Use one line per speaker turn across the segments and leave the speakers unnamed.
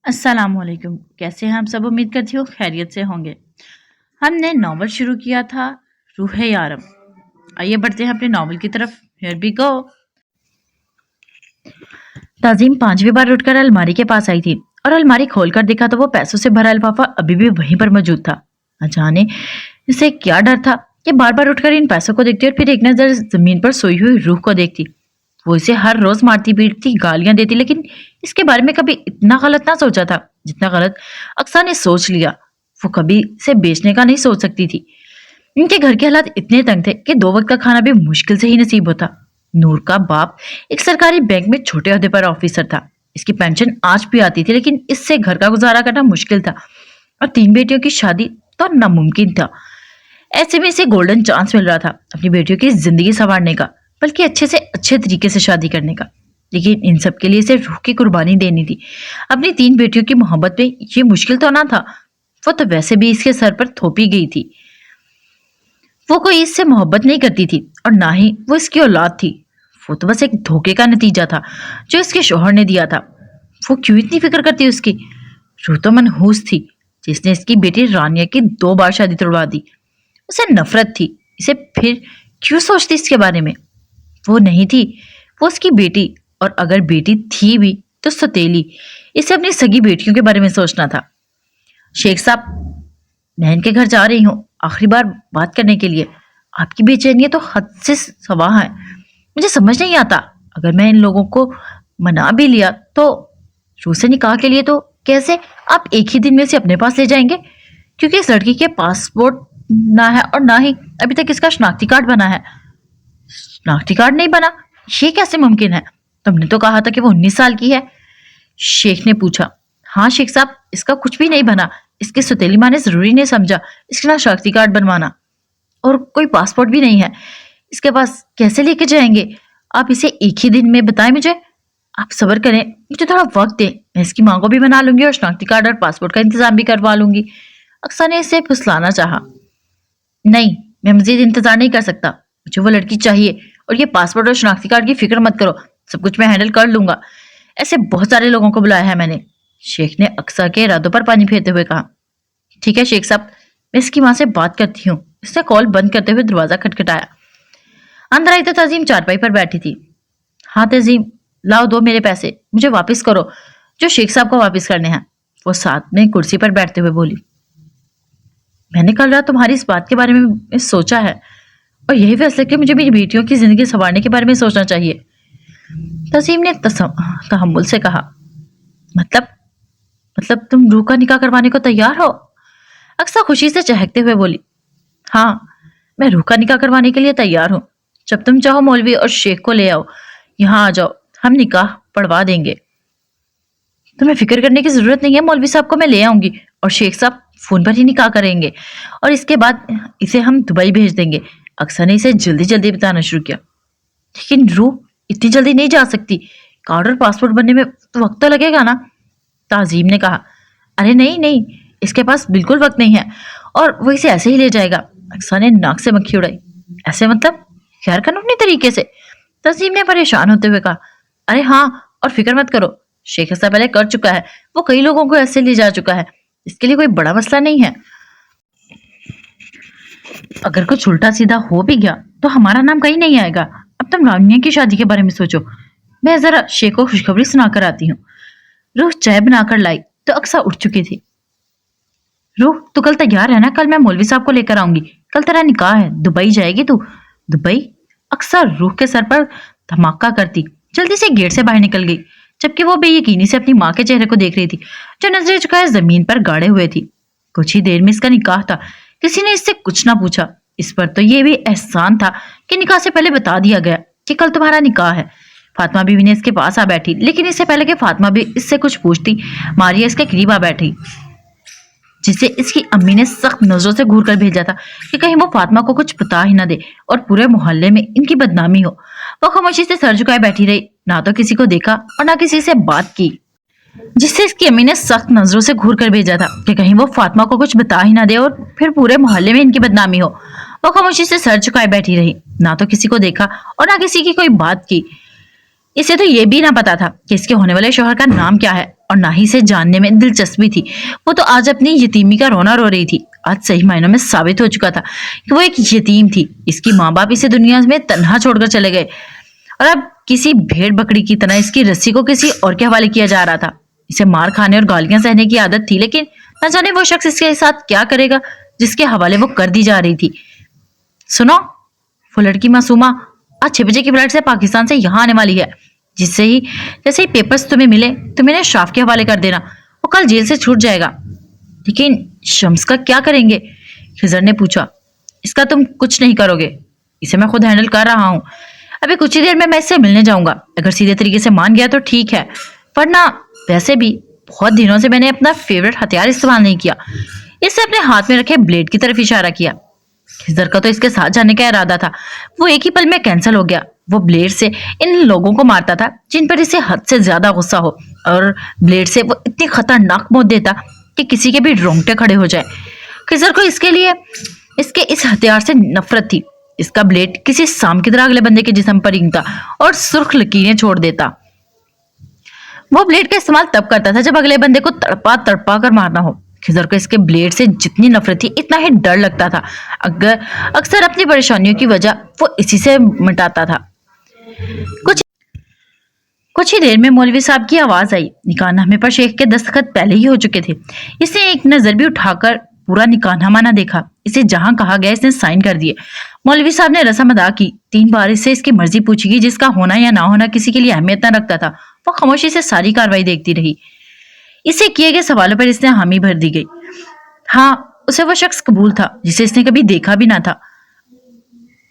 अस्सलाम वालेकुम। कैसे हैं आप सब? उम्मीद करती हूँ खैरियत से होंगे। हमने नावल शुरू किया था रूह यारब। आइए बढ़ते हैं अपने नावल की तरफ। Here we go. ताजीम पांचवी बार उठकर अलमारी के पास आई थी और अलमारी खोलकर देखा तो वो पैसों से भरा लिफाफा अभी भी वहीं पर मौजूद था। न जाने इसे क्या डर था कि बार बार उठकर इन पैसों को देखती और फिर एक नजर जमीन पर सोई हुई रूह को देखती। वो इसे हर रोज मारती पीटती गालियां देती, लेकिन इसके बारे में कभी इतना गलत ना सोचा था जितना गलत अक्सा ने सोच लिया। वो कभी इसे बेचने का नहीं सोच सकती थी। इनके घर के हालात इतने तंग थे कि दो वक्त का खाना भी मुश्किल से ही नसीब होता। नूर का बाप एक सरकारी बैंक में छोटे ओहदे पर ऑफिसर था। इसकी पेंशन आज भी आती थी, लेकिन इससे घर का गुजारा करना मुश्किल था और तीन बेटियों की शादी तो नामुमकिन था। ऐसे में इसे गोल्डन चांस मिल रहा था अपनी बेटियों की जिंदगी संवारने का, बल्कि अच्छे से अच्छे तरीके से शादी करने का। लेकिन इन सब के लिए इसे रूह की कुर्बानी देनी थी। अपनी तीन बेटियों की मोहब्बत में ये मुश्किल तो ना था। वो तो वैसे भी इसके सर पर थोपी गई थी। वो कोई इससे मोहब्बत नहीं करती थी और ना ही वो इसकी औलाद थी। वो तो बस एक धोखे का नतीजा था जो इसके शोहर ने दिया था। वो क्यों इतनी फिक्र करती उसकी? रूह तो मनहूस थी जिसने इसकी बेटी रानिया की 2 बार शादी तोड़वा दी। उसे नफरत थी। इसे फिर क्यों सोचती इसके बारे में? वो नहीं थी, वो उसकी बेटी, और अगर बेटी थी भी तो सौतेली। इसे अपनी सगी बेटियों के बारे में सोचना था। शेख साहब, मैं इनके घर जा रही हूँ आखिरी बार बात करने के लिए। आपकी बेचैनी तो हद से सवा है। मुझे समझ नहीं आता, अगर मैं इन लोगों को मना भी लिया तो रूह से निकाह के लिए तो कैसे आप एक ही दिन में से अपने पास ले जाएंगे? क्योंकि इस लड़की के पासपोर्ट ना है और ना ही अभी तक इसका शनाख्ती कार्ड बना है। शनाख्ती कार्ड नहीं बना? ये कैसे मुमकिन है? तुमने तो कहा था कि वो 19 साल की है। शेख ने पूछा। हाँ शेख साहब, इसका कुछ भी नहीं बना। इसकी सौतेली माँ ने जरूरी नहीं समझा इसके ना शनाख्ती कार्ड बनवाना, और कोई पासपोर्ट भी नहीं है इसके पास। कैसे लेके जाएंगे आप इसे एक ही दिन में? बताएं मुझे। आप सब्र करें, मुझे थोड़ा वक्त दें। मैं इसकी माँ को भी मना लूंगी और शनाख्ती कार्ड और पासपोर्ट का इंतजाम भी करवा लूंगी। अक्सा ने इसे फुसलाना चाहा। नहीं, मैं मजीद इंतजार नहीं कर सकता। मुझे वो लड़की चाहिए, और ये पासपोर्ट और शनाख्ती कार्ड की फिक्र मत करो, सब कुछ मैं हैंडल कर लूंगा। ऐसे बहुत सारे लोगों को बुलाया है मैंने। शेख ने अक्सा के इरादों पर पानी फेरते हुए कहा। ठीक है शेख साहब, मैं इसकी माँ से बात करती हूँ। इसने कॉल बंद करते हुए दरवाजा खटखटाया। अंदर आई तो तजीम चारपाई पर बैठी थी। हाँ तजीम, लाओ दो मेरे पैसे, मुझे वापस करो जो शेख साहब को वापस करने हैं। वो साथ में कुर्सी पर बैठते हुए बोली। मैंने कल रात तुम्हारी इस बात के बारे में सोचा है, और यही फैसला कि मुझे मेरी बेटियों की जिंदगी संवारने के बारे में सोचना चाहिए। तसीम ने तहम्मुल से कहा। मतलब तुम रूह का निकाह करवाने को तैयार हो? अक्सा खुशी से चहकते हुए बोली। हाँ, मैं रूह का निकाह करवाने के लिए तैयार हूँ। जब तुम चाहो मौलवी और शेख को ले आओ, यहाँ आ जाओ, हम निकाह पढ़वा देंगे। तुम्हें फिक्र करने की जरूरत नहीं है, मौलवी साहब को मैं ले आऊंगी और शेख साहब फोन पर ही निकाह करेंगे, और इसके बाद इसे हम दुबई भेज देंगे। अक्सा ने इसे जल्दी जल्दी बताना शुरू किया। लेकिन रूह इतनी जल्दी नहीं जा सकती, कार्ड और पासपोर्ट बनने में तो वक्त तो लगेगा ना? ताजीम ने कहा। अरे नहीं नहीं, इसके पास बिल्कुल वक्त नहीं है, और वो इसे ऐसे ही ले जाएगा। अक्सा ने नाक से मक्खी उड़ाई। ऐसे मतलब गैर कानूनी तरीके से? तजीम ने परेशान होते हुए कहा। अरे हाँ, और फिक्र मत करो, शेख ऐसा पहले कर चुका है। वो कई लोगों को ऐसे ले जा चुका है। इसके लिए कोई बड़ा मसला नहीं है। अगर कुछ उल्टा सीधा हो भी गया तो हमारा नाम कहीं नहीं आएगा। अब तुम रानिया की शादी के बारे में सोचो। मैं जरा शेख को खुशखबरी सुनाकर आती हूँ। रूह चाय बनाकर लाई तो अक्सा उठ चुकी थी। रूह, तू कल तैयार है ना? कल मैं मौलवी साहब को लेकर आऊंगी। कल तेरा निकाह है, दुबई जाएगी तू? दुबई? अक्सा रूह के सर पर धमाका करती जल्दी से गेट से बाहर निकल गई, जबकि वो बेयकीनी से अपनी माँ के चेहरे को देख रही थी जो नजरें झुकाए जमीन पर गाड़े हुए थी। कुछ ही देर में इसका निकाह था। किसी ने इससे कुछ ना पूछा। इस पर तो ये भी एहसान था कि निकाह से पहले बता दिया गया कि कल तुम्हारा निकाह है। फातिमा बीवी ने इसके पास आ बैठी, लेकिन इससे पहले कि फातिमा भी इससे कुछ पूछती, मारिया इसके करीब आ बैठी, जिसे इसकी अम्मी ने सख्त नजरों से घूर कर भेजा था कि कहीं वो फातिमा को कुछ बता ही ना दे और पूरे मोहल्ले में इनकी बदनामी हो। वो खामोशी से सर झुकाए बैठी रही, ना तो किसी को देखा और ना किसी से बात की, जिससे इसकी अम्मी ने सख्त नजरों से घूर कर भेजा था कि कहीं वो फातिमा को कुछ बता ही ना दे और फिर पूरे मोहल्ले में इनकी बदनामी हो। वो खामोशी से सर झुकाए बैठी रही, ना तो किसी को देखा और ना किसी की कोई बात की। इसे तो ये भी ना पता था कि इसके होने वाले शौहर का नाम क्या है, और ना ही इसे जानने में दिलचस्पी थी। वो तो आज अपनी यतीमी का रोना रो रही थी। आज सही मायनों में साबित हो चुका था कि वो एक यतीम थी। इसकी माँ बाप इसे दुनिया में तन्हा छोड़कर चले गए, और अब किसी भेड़ बकरी की तरह इसकी रस्सी को किसी और के हवाले किया जा रहा था। इसे मार खाने और गालियां सहने की आदत थी, लेकिन न जाने वो शख्स इसके साथ क्या करेगा जिसके हवाले वो कर दी जा रही थी। सुनो, वो लड़की मासूमा आज 6 बजे की फ्लाइट से पाकिस्तान से यहाँ आने वाली है। जैसे ही पेपर्स तुम्हें मिले तुम इन्हें अशराफ के हवाले कर देना। वो कल जेल से छूट जाएगा। लेकिन शम्स का क्या करेंगे? खिजर ने पूछा। इसका तुम कुछ नहीं करोगे, इसे मैं खुद हैंडल कर रहा हूँ। अभी कुछ ही देर में मैं इससे मिलने जाऊंगा। अगर सीधे तरीके से मान गया तो ठीक है, वरना वैसे भी बहुत दिनों से मैंने अपना फेवरेट हथियार इस्तेमाल नहीं किया। इससे अपने हाथ में रखे ब्लेड की तरफ इशारा किया। खिजर का तो इसके साथ जाने का इरादा था, वो एक ही पल में कैंसिल हो गया। वो ब्लेड से इन लोगों को मारता था जिन पर इसे हद से ज्यादा गुस्सा हो, और ब्लेड से वो इतनी खतरनाक मौत देता कि किसी के भी रोंगटे खड़े हो जाए। खिजर को इसके इस हथियार से नफरत थी। इसका ब्लेड किसी सांप की तरह अगले बंदे के जिस्म पर रेंगता और सुर्ख लकीरें छोड़ देता। वो ब्लेड का इस्तेमाल तब करता था जब अगले बंदे को तड़पा तड़पा कर मारना हो। खिजर को इसके ब्लेड से जितनी नफरत थी इतना ही डर लगता था। अक्सर अपनी परेशानियों की वजह वो इसी से मिटाता था। कुछ ही देर में मौलवी साहब की आवाज आई। निकाहनामे पर शेख के दस्तखत पहले ही हो चुके थे। इसने एक नजर भी उठाकर पूरा निकाहनामा ना देखा। इसे जहां कहा गया इसने साइन कर दिए। मौलवी साहब ने रस्म अदा की। 3 बार इससे इसकी मर्जी पूछी गई, जिसका होना या ना होना किसी के लिए अहमियत न रखता था। वो खामोशी से सारी कार्रवाई देखती रही। इससे किए गए सवालों पर इसने हामी भर दी गई। हाँ, उसे वो शख्स कबूल था जिसे इसने कभी देखा भी ना था।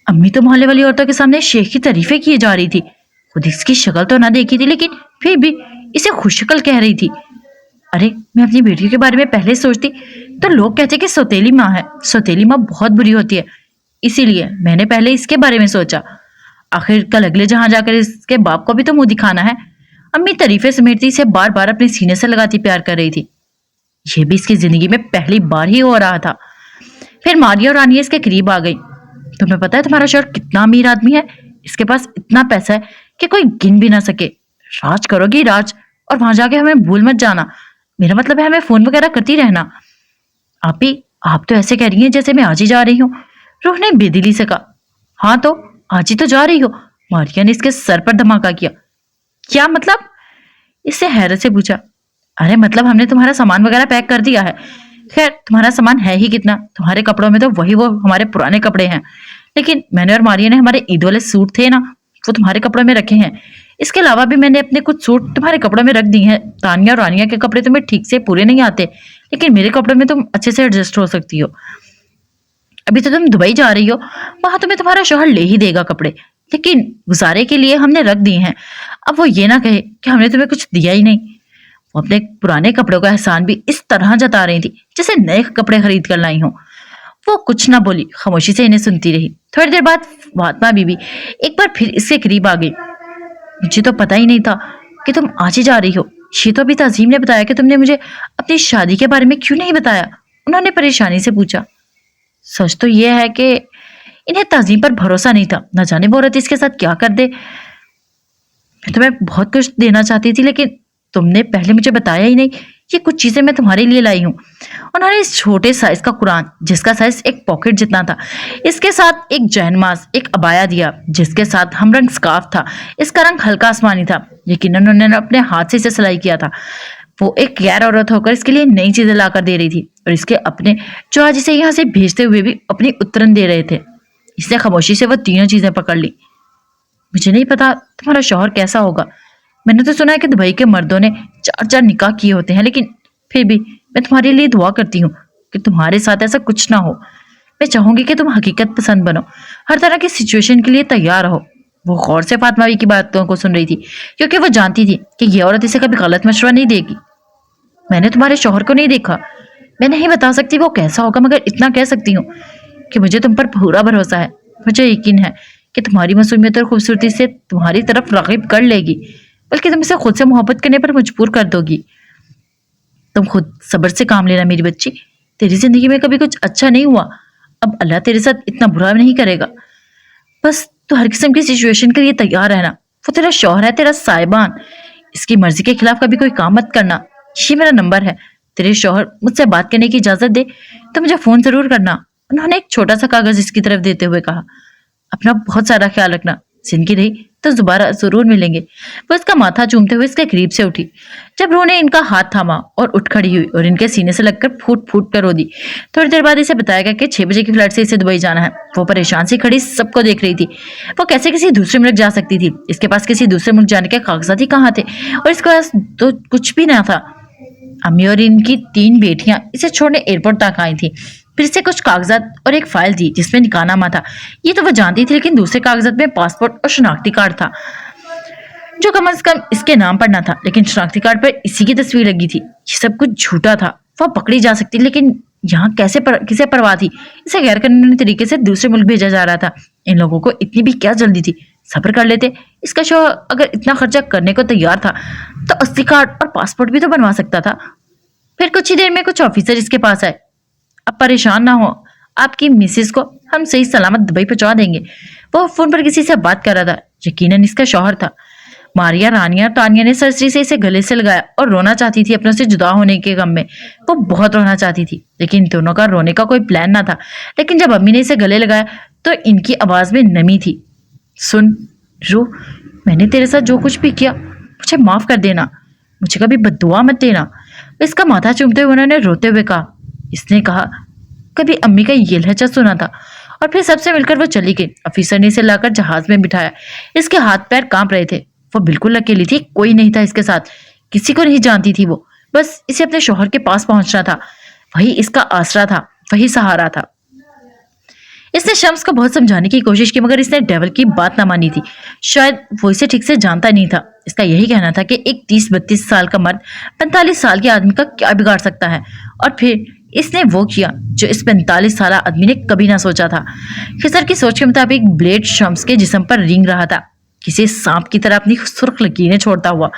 अम्मी तो मोहल्ले वाली औरतों के सामने शेख की तारीफें किए जा रही थी। खुद इसकी शक्ल तो ना देखी थी, लेकिन फिर भी इसे खुशशक्ल कह रही थी। अरे, मैं अपनी बेटी के बारे में पहले सोचती तो लोग कहते कि सौतेली माँ है। सौतेली माँ बहुत बुरी होती है, इसीलिए मैंने पहले इसके बारे में सोचा। आखिर कल अगले जहां जाकर इसके बाप को भी तो मुंह दिखाना है। अम्मी तारीफें समेटती इसे बार बार अपने सीने से लगाती प्यार कर रही थी। यह भी इसकी जिंदगी में पहली बार ही हो रहा था। फिर मारिया और रानिया इसके करीब आ गई। तुम्हें पता है तुम्हारा शौहर कितना अमीर आदमी है? इसके पास इतना पैसा है कि कोई गिन भी ना सके। राज करोगी राज, और वहां जाके हमें भूल मत जाना। मेरा मतलब है हमें फोन वगैरह करती रहना। आप तो ऐसे कह रही हैं जैसे मैं आज ही जा रही हूँ। रूह ने बेदिली से कहा। हाँ तो आज ही तो जा रही हो। मारिया ने इसके सर पर धमाका किया। क्या मतलब? इससे हैरत से पूछा। अरे मतलब हमने तुम्हारा सामान वगैरह पैक कर दिया है। खैर तुम्हारा सामान है ही कितना, तुम्हारे कपड़ों में तो वही वो हमारे पुराने कपड़े हैं। लेकिन मैंने और मारिया ने हमारे ईद वाले सूट थे ना, वो तुम्हारे कपड़ों में रखे हैं। इसके अलावा भी मैंने अपने कुछ सूट तुम्हारे कपड़ों में रख दिए हैं। तानिया और रानिया के कपड़े तुम्हें ठीक से पूरे नहीं आते, लेकिन मेरे कपड़ों में तुम अच्छे से एडजस्ट हो सकती हो। अभी तो तुम दुबई जा रही हो, वहां तुम्हें तुम्हारा शौहर ले ही देगा कपड़े, लेकिन गुजारे के लिए हमने रख दिए हैं। अब वो ये ना कहे कि हमने तुम्हें कुछ दिया ही नहीं। वो अपने पुराने कपड़ों का एहसान भी इस तरह जता रही थी जैसे नए कपड़े खरीद कर लाई हो। वो कुछ ना बोली, खामोशी से इन्हें सुनती रही। थोड़ी देर बाद फातिमा बीबी एक बार फिर इसके करीब आ गई। मुझे तो पता ही नहीं था कि तुम आज ही जा रही हो। ये तो अभी तज़ीम ने बताया कि तुमने मुझे अपनी शादी के बारे में क्यों नहीं बताया? उन्होंने परेशानी से पूछा। सच तो यह है कि इन्हें तज़ीम पर भरोसा नहीं था। न जाने वो औरत इसके साथ क्या कर दे। मैं तुम्हें बहुत कुछ देना चाहती थी, लेकिन तुमने पहले मुझे बताया ही नहीं। ये कुछ चीजें मैं तुम्हारे लिए लाई हूँ। उन्होंने इस छोटे साइज का कुरान, जिसका साइज एक पॉकेट जितना था, इसके साथ एक जैनमाज, एक अबाया दिया जिसके साथ हमरंग स्कार्फ था। इसका रंग हल्का आसमानी था। यकीनन उन्होंने अपने हाथ से इसे सिलाई किया था। वो एक गैर औरत होकर इसके लिए नई चीजें लाकर दे रही थी, और इसके अपने जो आज इसे यहाँ से भेजते हुए भी अपनी उत्तरन दे रहे थे। इसने खामोशी से वो तीनों चीजें पकड़ ली। मुझे नहीं पता तुम्हारा शौहर कैसा होगा। मैंने तो सुना है कि दुबई के मर्दों ने 4-4 निकाह किए होते हैं, लेकिन फिर भी मैं तुम्हारे लिए दुआ करती हूँ कि तुम्हारे साथ ऐसा कुछ ना हो। मैं चाहूंगी कि तुम हकीकत पसंद बनो, हर तरह की सिचुएशन के लिए तैयार रहो। वो गौर से फातिमा की बातों को सुन रही थी, क्योंकि वो जानती थी कि ये औरत इसे कभी गलत मशवरा नहीं देगी। मैंने तुम्हारे शौहर को नहीं देखा, मैं नहीं बता सकती वो कैसा होगा, मगर इतना कह सकती हूँ कि मुझे तुम पर पूरा भरोसा है। मुझे यकीन है कि तुम्हारी मासूमियत और खूबसूरती से तुम्हारी तरफ राग़िब कर लेगी, बल्कि तुम इसे खुद से मोहब्बत करने पर मजबूर कर दोगी। तुम खुद सब्र से काम लेना मेरी बच्ची। तेरी जिंदगी में कभी कुछ अच्छा नहीं हुआ, अब अल्लाह तेरे साथ इतना बुरा नहीं करेगा। बस तो हर किस्म की सिचुएशन के लिए तैयार रहना। वो तेरा शौहर है, तेरा साहिबान। इसकी मर्जी के खिलाफ कभी कोई काम मत करना। ये मेरा नंबर है। तेरे शौहर मुझसे बात करने की इजाजत दे तो मुझे फोन जरूर करना। उन्होंने एक छोटा सा कागज इसकी तरफ देते हुए कहा। अपना बहुत सारा ख्याल रखना। जिंदगी रही तो दोबारा जरूर मिलेंगे। वो इसका माथा चूमते हुए इसके करीब से उठी। जब रूह ने इनका हाथ थामा और उठ खड़ी हुई और इनके सीने से लगकर फूट फूट कर रो दी। थोड़ी देर बाद इसे बताया गया कि 6 बजे की फ्लाइट से इसे दुबई जाना है। वो परेशान सी खड़ी सबको देख रही थी। वो कैसे किसी दूसरे मुल्क जा सकती थी? इसके पास किसी दूसरे मुल्क जाने के कागजात ही कहाँ थे? और इसके पास तो कुछ भी ना था। अम्मी और इनकी 3 बेटियां इसे छोड़ने एयरपोर्ट तक आई थी। फिर से कुछ कागजात और एक फाइल थी जिसमें निकाहनामा था। ये तो वो जानती थी, लेकिन दूसरे कागजात में पासपोर्ट और शनाख्ती कार्ड था जो कम से कम इसके नाम पर ना था, लेकिन शनाख्ती कार्ड पर इसी की तस्वीर लगी थी। ये सब कुछ झूठा था। वह पकड़ी जा सकती, लेकिन यहाँ किसे परवाह थी? इसे गैर कानूनी तरीके से दूसरे मुल्क भेजा जा रहा था। इन लोगों को इतनी भी क्या जल्दी थी? सब्र कर लेते। इसका शौहर अगर इतना खर्चा करने को तैयार था तो असली कार्ड और पासपोर्ट भी तो बनवा सकता था। फिर कुछ ही देर में कुछ ऑफिसर इसके पास आए। अब परेशान ना हो, आपकी मिसेस को हम सही सलामत दुबई पहुंचा देंगे। वो फोन पर किसी से बात कर रहा था। यकीनन इसका शौहर था। मारिया, रानिया, तानिया ने सरसरी से इसे गले से लगाया और रोना चाहती थी अपनों से जुदा होने के गम में। वो बहुत रोना चाहती थी, लेकिन दोनों का रोने का कोई प्लान ना था। लेकिन जब अम्मी ने इसे गले लगाया तो इनकी आवाज में नमी थी। सुन रू, मैंने तेरे साथ जो कुछ भी किया मुझे माफ कर देना। मुझे कभी बद्दुआ मत देना। इसका माथा चूमते हुए उन्होंने रोते हुए कहा। इसने कहा, कभी अम्मी का ये लहजा सुना था। और फिर सबसे मिलकर वो चली गई। ऑफिसर ने इसे लाकर जहाज में बिठाया। इसके हाथ पैर कांप रहे थे। वो बिल्कुल अकेली थी, कोई नहीं था इसके साथ। किसी को नहीं जानती थी वो। बस इसे अपने शौहर के पास पहुंचना था। वही इसका आसरा था, वही सहारा था। इसने शम्स को बहुत समझाने की कोशिश की, मगर इसने डेवल की बात ना मानी थी। शायद वो इसे ठीक से जानता नहीं था। इसका यही कहना था कि एक 30-32 साल का मर्द 45 साल के आदमी का क्या बिगाड़ सकता है। और फिर इसने वो किया जो इस 45 साल आदमी ने कभी ना सोचा था। खिसर की सोच के मुताबिक ब्लेड शम्स के जिस्म पर रेंग रहा था, किसी सांप की तरह अपनी सुर्ख लकीरें छोड़ता हुआ।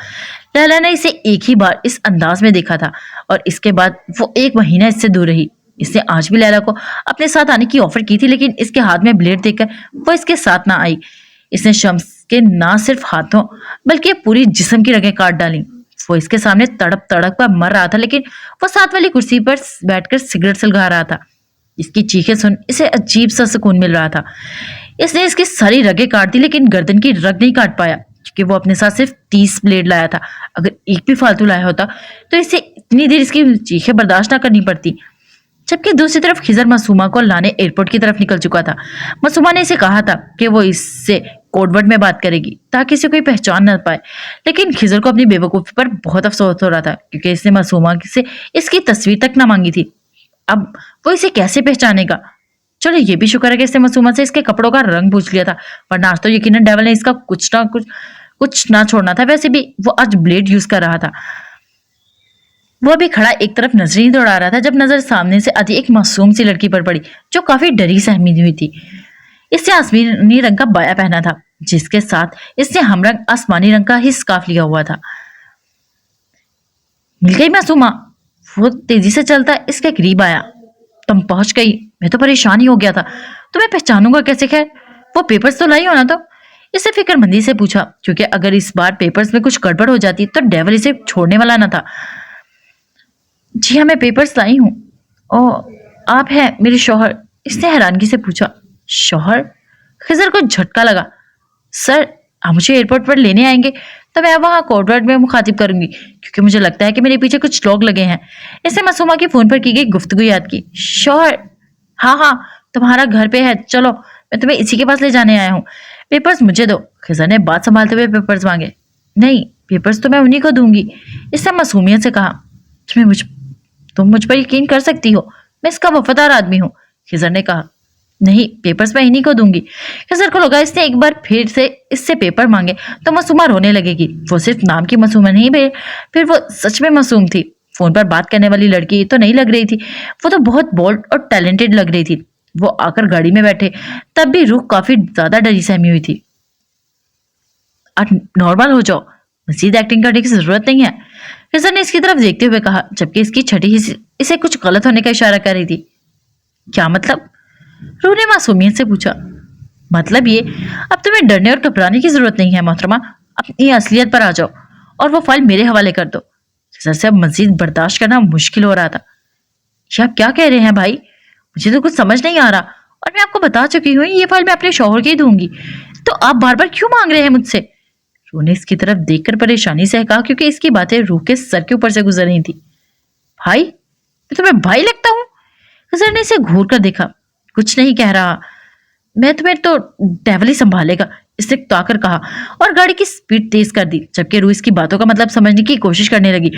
लैला ने इसे एक ही बार इस अंदाज में देखा था और इसके बाद वो 1 महीना इससे दूर रही। इसने आज भी लैला को अपने साथ आने की ऑफर की थी, लेकिन इसके हाथ में ब्लेड देखकर वो इसके साथ ना आई। इसने शम्स के ना सिर्फ हाथों बल्कि पूरी जिस्म की रगें काट डाली। वो इसके सामने तड़प तड़प कर मर रहा था, लेकिन वो साथ वाली कुर्सी पर बैठकर सिगरेट सुलगा रहा था। इसकी चीखें सुन इसे अजीब सा सुकून मिल रहा था। इसने इसकी सारी रगें काट दी, लेकिन गर्दन की रग नहीं काट पाया, क्योंकि वो अपने साथ सिर्फ 30 ब्लेड लाया था। अगर एक भी फालतू लाया होता तो इसे इतनी देर इसकी चीखें बर्दाश्त ना करनी पड़ती। जबकि दूसरी तरफ खिजर मासूमा को लाने एयरपोर्ट की तरफ निकल चुका था। मासूमा ने इसे कहा था कि वो इससे कोडवर्ड में बात करेगी ताकि इसे कोई पहचान न पाए, लेकिन खिजर को अपनी बेवकूफी पर बहुत अफसोस हो रहा था, क्योंकि इसने मासूमा से इसकी तस्वीर तक ना मांगी थी। अब वो इसे कैसे पहचानेगा? चलो ये भी शुक्र है कि इसने मासूमा से इसके कपड़ों का रंग पूछ लिया था, वरना आज तो यकीनन डेविल ने इसका कुछ ना छोड़ना था। वैसे भी वो आज ब्लेड यूज कर रहा था। वो भी खड़ा एक तरफ नजर ही दौड़ा रहा था जब नजर सामने से आती एक मासूम सी लड़की पर पड़ी, जो काफी डरी सहमी हुई थी। इसने आसमानी रंग का बाया पहना था, जिसके साथ इसने हमरंग आसमानी रंग का ही स्कार्फ लिया हुआ था। मिल गई मासूमा? वो तेजी से चलता इसके करीब आया। तुम पहुंच गई? मैं तो परेशान ही हो गया था, तुम्हें पहचानूंगा कैसे? खैर वो पेपर्स तो लाई हो ना? तो इसे फिक्रमंदी से पूछा, क्योंकि अगर इस बार पेपर्स में कुछ गड़बड़ हो जाती तो डेविल इसे छोड़ने वाला न था। जी हाँ, मैं पेपर्स लाई हूँ। ओ, आप हैं मेरे शौहर? इसने हैरानगी से पूछा। शौहर? खिजर को झटका लगा। सर, आप मुझे एयरपोर्ट पर लेने आएंगे तो मैं वहाँ कोडवर्ड में मुखातिब करूंगी, क्योंकि मुझे लगता है कि मेरे पीछे कुछ लोग लगे हैं। इसने मासूमा की फोन पर की गई गुफ्तगू याद की। शौहर? हाँ हाँ, तुम्हारा घर पे है, चलो मैं तुम्हें इसी के पास ले जाने आया हूँ। पेपर्स मुझे दो। खिजर ने बात संभालते हुए पेपर्स मांगे। नहीं, पेपर्स तो मैं उन्हीं को दूंगी। इसने मासूमियत से कहा। तुम मुझ पर यकीन कर सकती हो, मैं इसका वफादार आदमी हूँ। खिजर ने कहा। नहीं, पेपर्स मैं इन्हीं को दूंगी। खिजर को लगा इसने एक बार फिर से इससे पेपर मांगे तो मासूमा रोने लगेगी। वो सिर्फ नाम की मासूमा नहीं, फिर वो सच में मासूम थी। फोन पर बात करने वाली लड़की तो नहीं लग रही थी, वो तो बहुत बोल्ड और टैलेंटेड लग रही थी। वो आकर गाड़ी में बैठे तब भी रूह काफी ज्यादा डरी सहमी हुई थी। आप नॉर्मल हो जाओ, मजीद एक्टिंग करने की जरूरत नहीं है, खिजर ने इसकी तरफ देखते हुए कहा, जबकि इसकी छठी इसे कुछ गलत होने का इशारा कर रही थी। क्या मतलब? रूह ने मासूमियत से पूछा। मतलब ये, अब तुम्हें डरने और घबराने की जरूरत नहीं है मोहतरमा, अपनी असलियत पर आ जाओ और वो फाइल मेरे हवाले कर दो। खिजर से अब मजीद बर्दाश्त करना मुश्किल हो रहा था। ये आप क्या कह रहे हैं भाई? मुझे तो कुछ समझ नहीं आ रहा, और मैं आपको बता चुकी हूँ ये फाइल मैं अपने शौहर की दूंगी, तो आप बार बार क्यों मांग रहे हैं मुझसे? रूह ने इसकी तरफ देखकर परेशानी से कहा, क्योंकि इसकी बातें रूह के सर के ऊपर से गुजर रही थी। भाई? मैं तुम्हें भाई लगता हूँ? खिजर ने इसे घूर कर देखा। कुछ नहीं कह रहा, मैं तुम्हें तो डेवल ही संभालेगा, इसने ताकर कहा और गाड़ी की स्पीड तेज कर दी, जबकि रूह इसकी बातों का मतलब समझने की कोशिश करने लगी।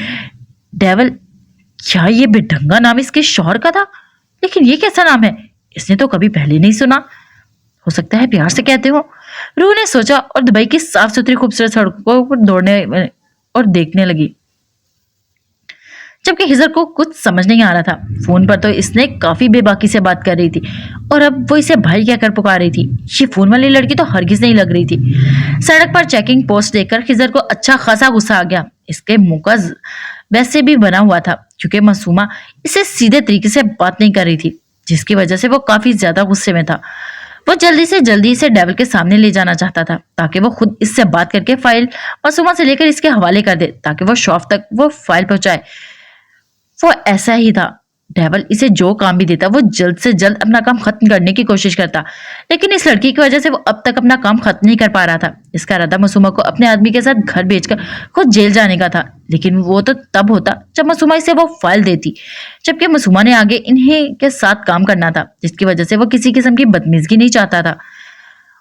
डेवल? क्या ये बेढंगा नाम इसके शौहर का था? लेकिन ये कैसा नाम है? इसने तो कभी पहले नहीं सुना। हो सकता है प्यार से कहते हो, रूह ने सोचा और दुबई की साफ सुथरी खूबसूरत सड़कों पर दौड़ने और देखने लगी, जबकि हिजर को कुछ समझ नहीं आ रहा था। फोन पर तो इसने काफी बेबाकी से बात कर रही थी और अब वो इसे भाई कहकर पुकार रही थी। ये फोन वाली लड़की तो हरगिज नहीं लग रही थी। सड़क पर चेकिंग पोस्ट देखकर हिजर को अच्छा खासा गुस्सा आ गया। इसके मुंह का वैसे भी बना हुआ था, क्योंकि मासूमा इसे सीधे तरीके से बात नहीं कर रही थी, जिसकी वजह से वो काफी ज्यादा गुस्से में था। वो जल्दी से जल्दी इसे डेविल के सामने ले जाना चाहता था, ताकि वो खुद इससे बात करके फाइल मासूमा से लेकर इसके हवाले कर दे, ताकि वो शॉप तक वो फाइल पहुंचाए। वो ऐसा ही था। डेविल इसे जो काम भी देता वो जल्द से जल्द अपना काम खत्म करने की कोशिश करता, लेकिन इस लड़की की वजह से वो अब तक अपना काम खत्म नहीं कर पा रहा था। इसका इरादा मासूमा को अपने आदमी के साथ घर भेजकर खुद जेल जाने का था, लेकिन वो तो तब होता जब मासूमा इसे वो फाइल देती, जबकि मासूमा ने आगे इन्हीं के साथ काम करना था, जिसकी वजह से वो किसी किस्म की बदतमीजगी नहीं चाहता था।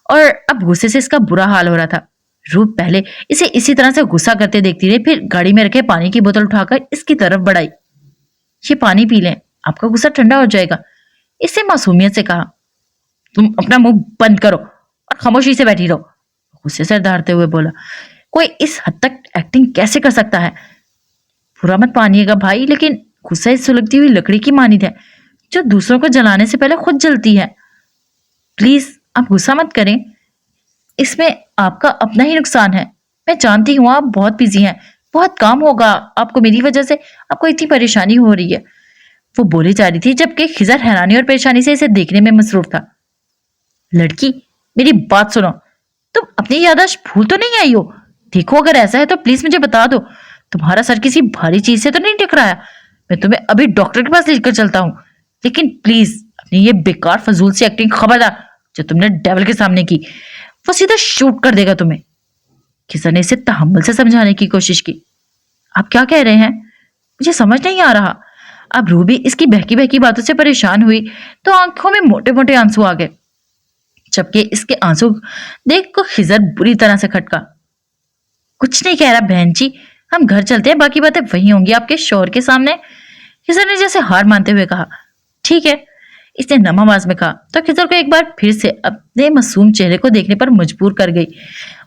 और अब गुस्से से इसका बुरा हाल हो रहा था। रूह पहले इसे इसी तरह से गुस्सा करते देखती रही, फिर गाड़ी में रखे पानी की बोतल उठाकर इसकी तरफ बढ़ाई। ये पानी पी लें, आपका गुस्सा ठंडा हो जाएगा, इससे मासूमियत से कहा। तुम अपना मुंह बंद करो और खामोशी से बैठी रहो, गुस्से से दहाड़ते हुए बोला। कोई इस हद तक एक्टिंग कैसे कर सकता है? बुरा मत मानिएगा भाई, लेकिन गुस्सा इस सुलगती हुई लकड़ी की मानित है, जो दूसरों को जलाने से पहले खुद जलती है। प्लीज आप गुस्सा मत करें, इसमें आपका अपना ही नुकसान है। मैं जानती हूँ आप बहुत बिजी हैं, बहुत काम होगा आपको, मेरी वजह से आपको इतनी परेशानी हो रही है। वो बोली जा रही थी, जबकि खिजर हैरानी और परेशानी से इसे देखने में मसरूफ था। लड़की, मेरी बात सुनो, तुम अपनी याददाश्त भूल तो नहीं आई हो? देखो, अगर ऐसा है तो प्लीज मुझे बता दो, तुम्हारा सर किसी भारी चीज से तो नहीं टकराया? मैं तुम्हें अभी डॉक्टर के पास लेकर चलता हूँ, लेकिन प्लीज अपनी ये बेकार फजूल सी एक्टिंग खबरदार जो तुमने डेविल के सामने की, वो सीधा शूट कर देगा तुम्हें। खिजर ने इसे तहम्मुल से समझाने की कोशिश की। आप क्या कह रहे हैं? मुझे समझ नहीं आ रहा। अब रूबी इसकी बहकी बहकी बातों से परेशान हुई तो आंखों में मोटे मोटे आंसू आ गए, जबकि इसके आंसू देख को खिजर बुरी तरह से खटका। कुछ नहीं कह रहा बहन जी, हम घर चलते हैं, बाकी बातें वही होंगी आपके शौहर के सामने। खिजर ने जैसे हार मानते हुए कहा। ठीक है, इसने नम आवाज में कहा, तो खिजर को एक बार फिर से अपने मासूम चेहरे को देखने पर मजबूर कर गई।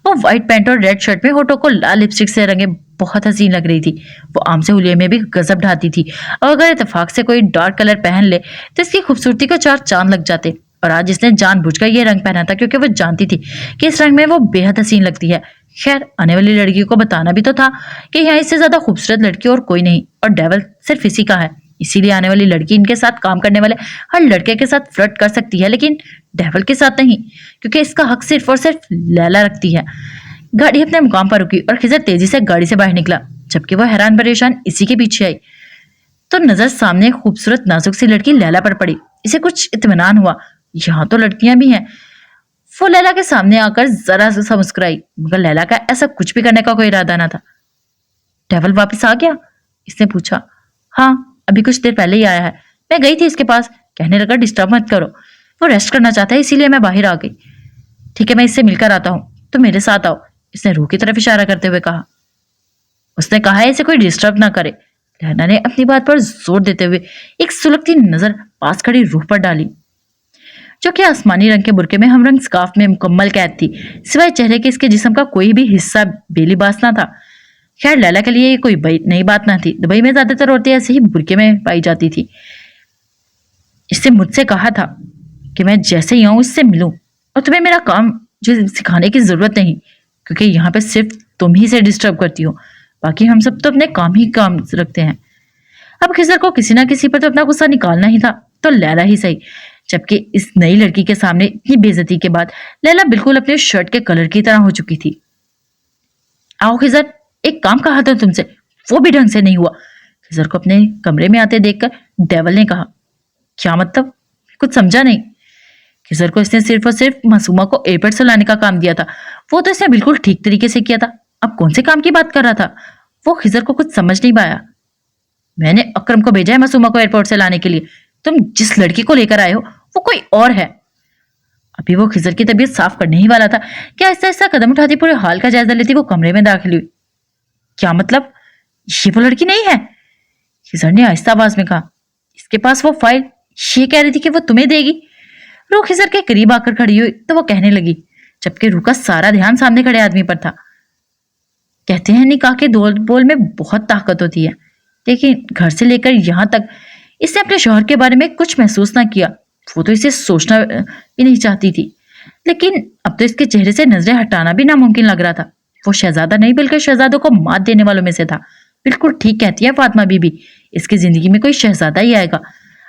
वो व्हाइट पैंट और रेड शर्ट में होठों को लाल लिपस्टिक से रंगे बहुत हसीन लग रही थी। वो आम से हुलिये में भी गजब ढाती थी, और अगर इत्तेफाक से कोई डार्क कलर पहन ले तो इसकी खूबसूरती को चार चांद लग जाते। और आज इसने जानबूझकर ये रंग पहना था, क्योंकि वो जानती थी कि इस रंग में वो बेहद हसीन लगती है। खैर, आने वाली लड़की को बताना भी तो था कि यहाँ इससे ज्यादा खूबसूरत लड़की और कोई नहीं, और डेविल सिर्फ इसी का है। इसीलिए आने वाली लड़की इनके साथ काम करने वाले हर लड़के के साथ फ्लर्ट कर सकती है, लेकिन डेविल के साथ नहीं, क्योंकि इसका हक सिर्फ और सिर्फ लैला रखती है। गाड़ी अपने मुकाम पर रुकी और खिजर तेजी से गाड़ी से बाहर निकला, जबकि वो हैरान परेशान इसी के पीछे आई तो नजर सामने खूबसूरत नाजुक सी लड़की लैला पर पड़ी। इसे कुछ इत्मीनान हुआ, यहाँ तो लड़कियां भी हैं। वो लैला के सामने आकर जरा सा मुस्कुराई, मगर लैला का ऐसा कुछ भी करने का कोई इरादा ना था। डेविल वापस आ गया? इसने पूछा। हाँ, अभी कुछ देर पहले ही आया है, मैं गई थी इसके पास, कहने लगा डिस्टर्ब मत करो, वो रेस्ट करना चाहता है, इसीलिए मैं बाहर आ गई। ठीक है, मैं इससे मिलकर आता हूँ, तुम मेरे साथ आओ, इसने रूह की तरफ इशारा करते हुए कहा। उसने कहा है इसे कोई डिस्टर्ब ना करे। लहना ने अपनी बात पर जोर देते हुए एक सुलगती नजर पास खड़ी रूह पर डाली, जो कि आसमानी रंग के बुरके में हमरंग स्कार्फ में मुकम्मल कैद थी, सिवाय चेहरे के इसके जिस्म का कोई भी हिस्सा बेलिबास ना था। खैर, लैला के लिए ये कोई नई बात ना थी, दुबई में ज्यादातर औरतें ऐसे ही बुरके में पाई जाती थी। इससे मुझसे कहा था कि मैं जैसे ही आऊं इससे मिलूं, और तुम्हें मेरा काम जो सिखाने की जरूरत नहीं, क्योंकि यहाँ पे सिर्फ तुम ही से डिस्टर्ब करती हो, बाकी हम सब तो अपने काम रखते हैं। अब खिजर को किसी ना किसी पर तो अपना गुस्सा निकालना ही था, तो लैला ही सही, जबकि इस नई लड़की के सामने इतनी बेइज्जती के बाद लैला बिल्कुल अपने शर्ट के कलर की तरह हो चुकी थी। आओ खिजर, एक काम कहा था तुमसे, वो भी ढंग से नहीं हुआ। खिजर को अपने कमरे में आते देखकर डेवल ने कहा, क्या मतलब? कुछ समझा नहीं। खिजर को इसने सिर्फ और सिर्फ मासूमा को एयरपोर्ट से लाने का काम दिया था, वो तो इसने बिल्कुल ठीक तरीके से किया था। अब कौन से काम की बात कर रहा था? वो खिजर को कुछ समझ नहीं पाया। मैंने अकरम को भेजा है मासूमा को एयरपोर्ट से लाने के लिए। तुम जिस लड़की को लेकर आए हो वो कोई और है। अभी वो खिजर की तबीयत साफ करने ही वाला था कि आहिस्ता आहिस्ता कदम उठाती पूरे हाल का जायजा लेती वो कमरे में दाखिल हुई। क्या मतलब? ये वो लड़की नहीं है? खिजर ने आहिस्ता आवाज में कहा। इसके पास वो फाइल, ये कह रही थी कि वो तुम्हें देगी। रूह खिजर के करीब आकर खड़ी हुई तो वो कहने लगी, जबकि रूह का सारा ध्यान सामने खड़े आदमी पर था। कहते हैं निकाह के दौल बोल में बहुत ताकत होती है, लेकिन घर से लेकर यहाँ तक इसने अपने शौहर के बारे में कुछ महसूस ना किया। वो तो इसे सोचना भी नहीं चाहती थी, लेकिन अब तो इसके चेहरे से नजरें हटाना भी नामुमकिन लग रहा था। वो शहजादा नहीं बल्कि शहजादों को मात देने वालों में से था। बिल्कुल ठीक कहती है फातिमा बीबी, इसकी जिंदगी में कोई शहजादा ही आएगा।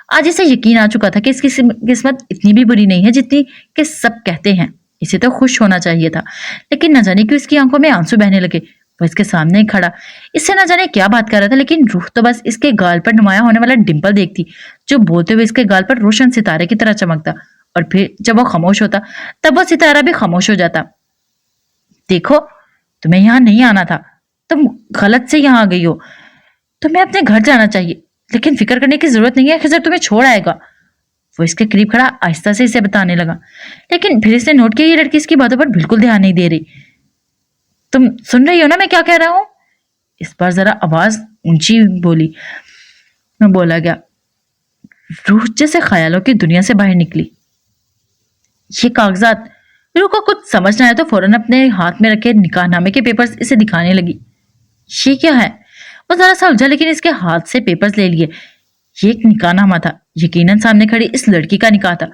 आज इसे यकीन आ चुका था कि इसकी किस्मत इतनी भी बुरी नहीं है जितनी कि सब कहते हैं। इसे तो खुश होना चाहिए था, लेकिन न जाने क्यों इसकी आंखों में आंसू बहने लगे। वो इसके सामने ही खड़ा इससे न जाने क्या बात कर रहा था, लेकिन रूह तो बस इसके गाल पर नुमाया होने वाला डिंपल देखती, जो बोलते हुए इसके गाल पर रोशन सितारे की तरह चमकता, और फिर जब वो खामोश होता तब वो सितारा भी खामोश हो जाता। देखो, तुम्हें यहाँ नहीं आना था, तुम गलत से यहाँ आ गई हो। तुम्हें अपने घर जाना चाहिए, लेकिन फिक्र करने की जरूरत नहीं है, खिजर तुम्हें छोड़ आएगा। वो इसके करीब खड़ा आहिस्ता से इसे बताने लगा, लेकिन फिर इसने नोट किया ये लड़की इसकी बातों पर बिल्कुल ध्यान नहीं दे रही। तुम सुन रही हो ना मैं क्या कह रहा हूं? इस बार जरा आवाज ऊंची बोली। मैं बोला गया। रूह जैसे ख्यालों की दुनिया से बाहर निकली। ये कागजात। रूह को कुछ समझ ना आया तो फौरन अपने हाथ में रखे निकाहनामे के पेपर्स इसे दिखाने लगी। ये क्या है? वो जरा सा उलझा, लेकिन इसके हाथ से पेपर्स ले लिए। ये एक निकाहनामा था, यकीनन सामने खड़ी इस लड़की का निकाह था,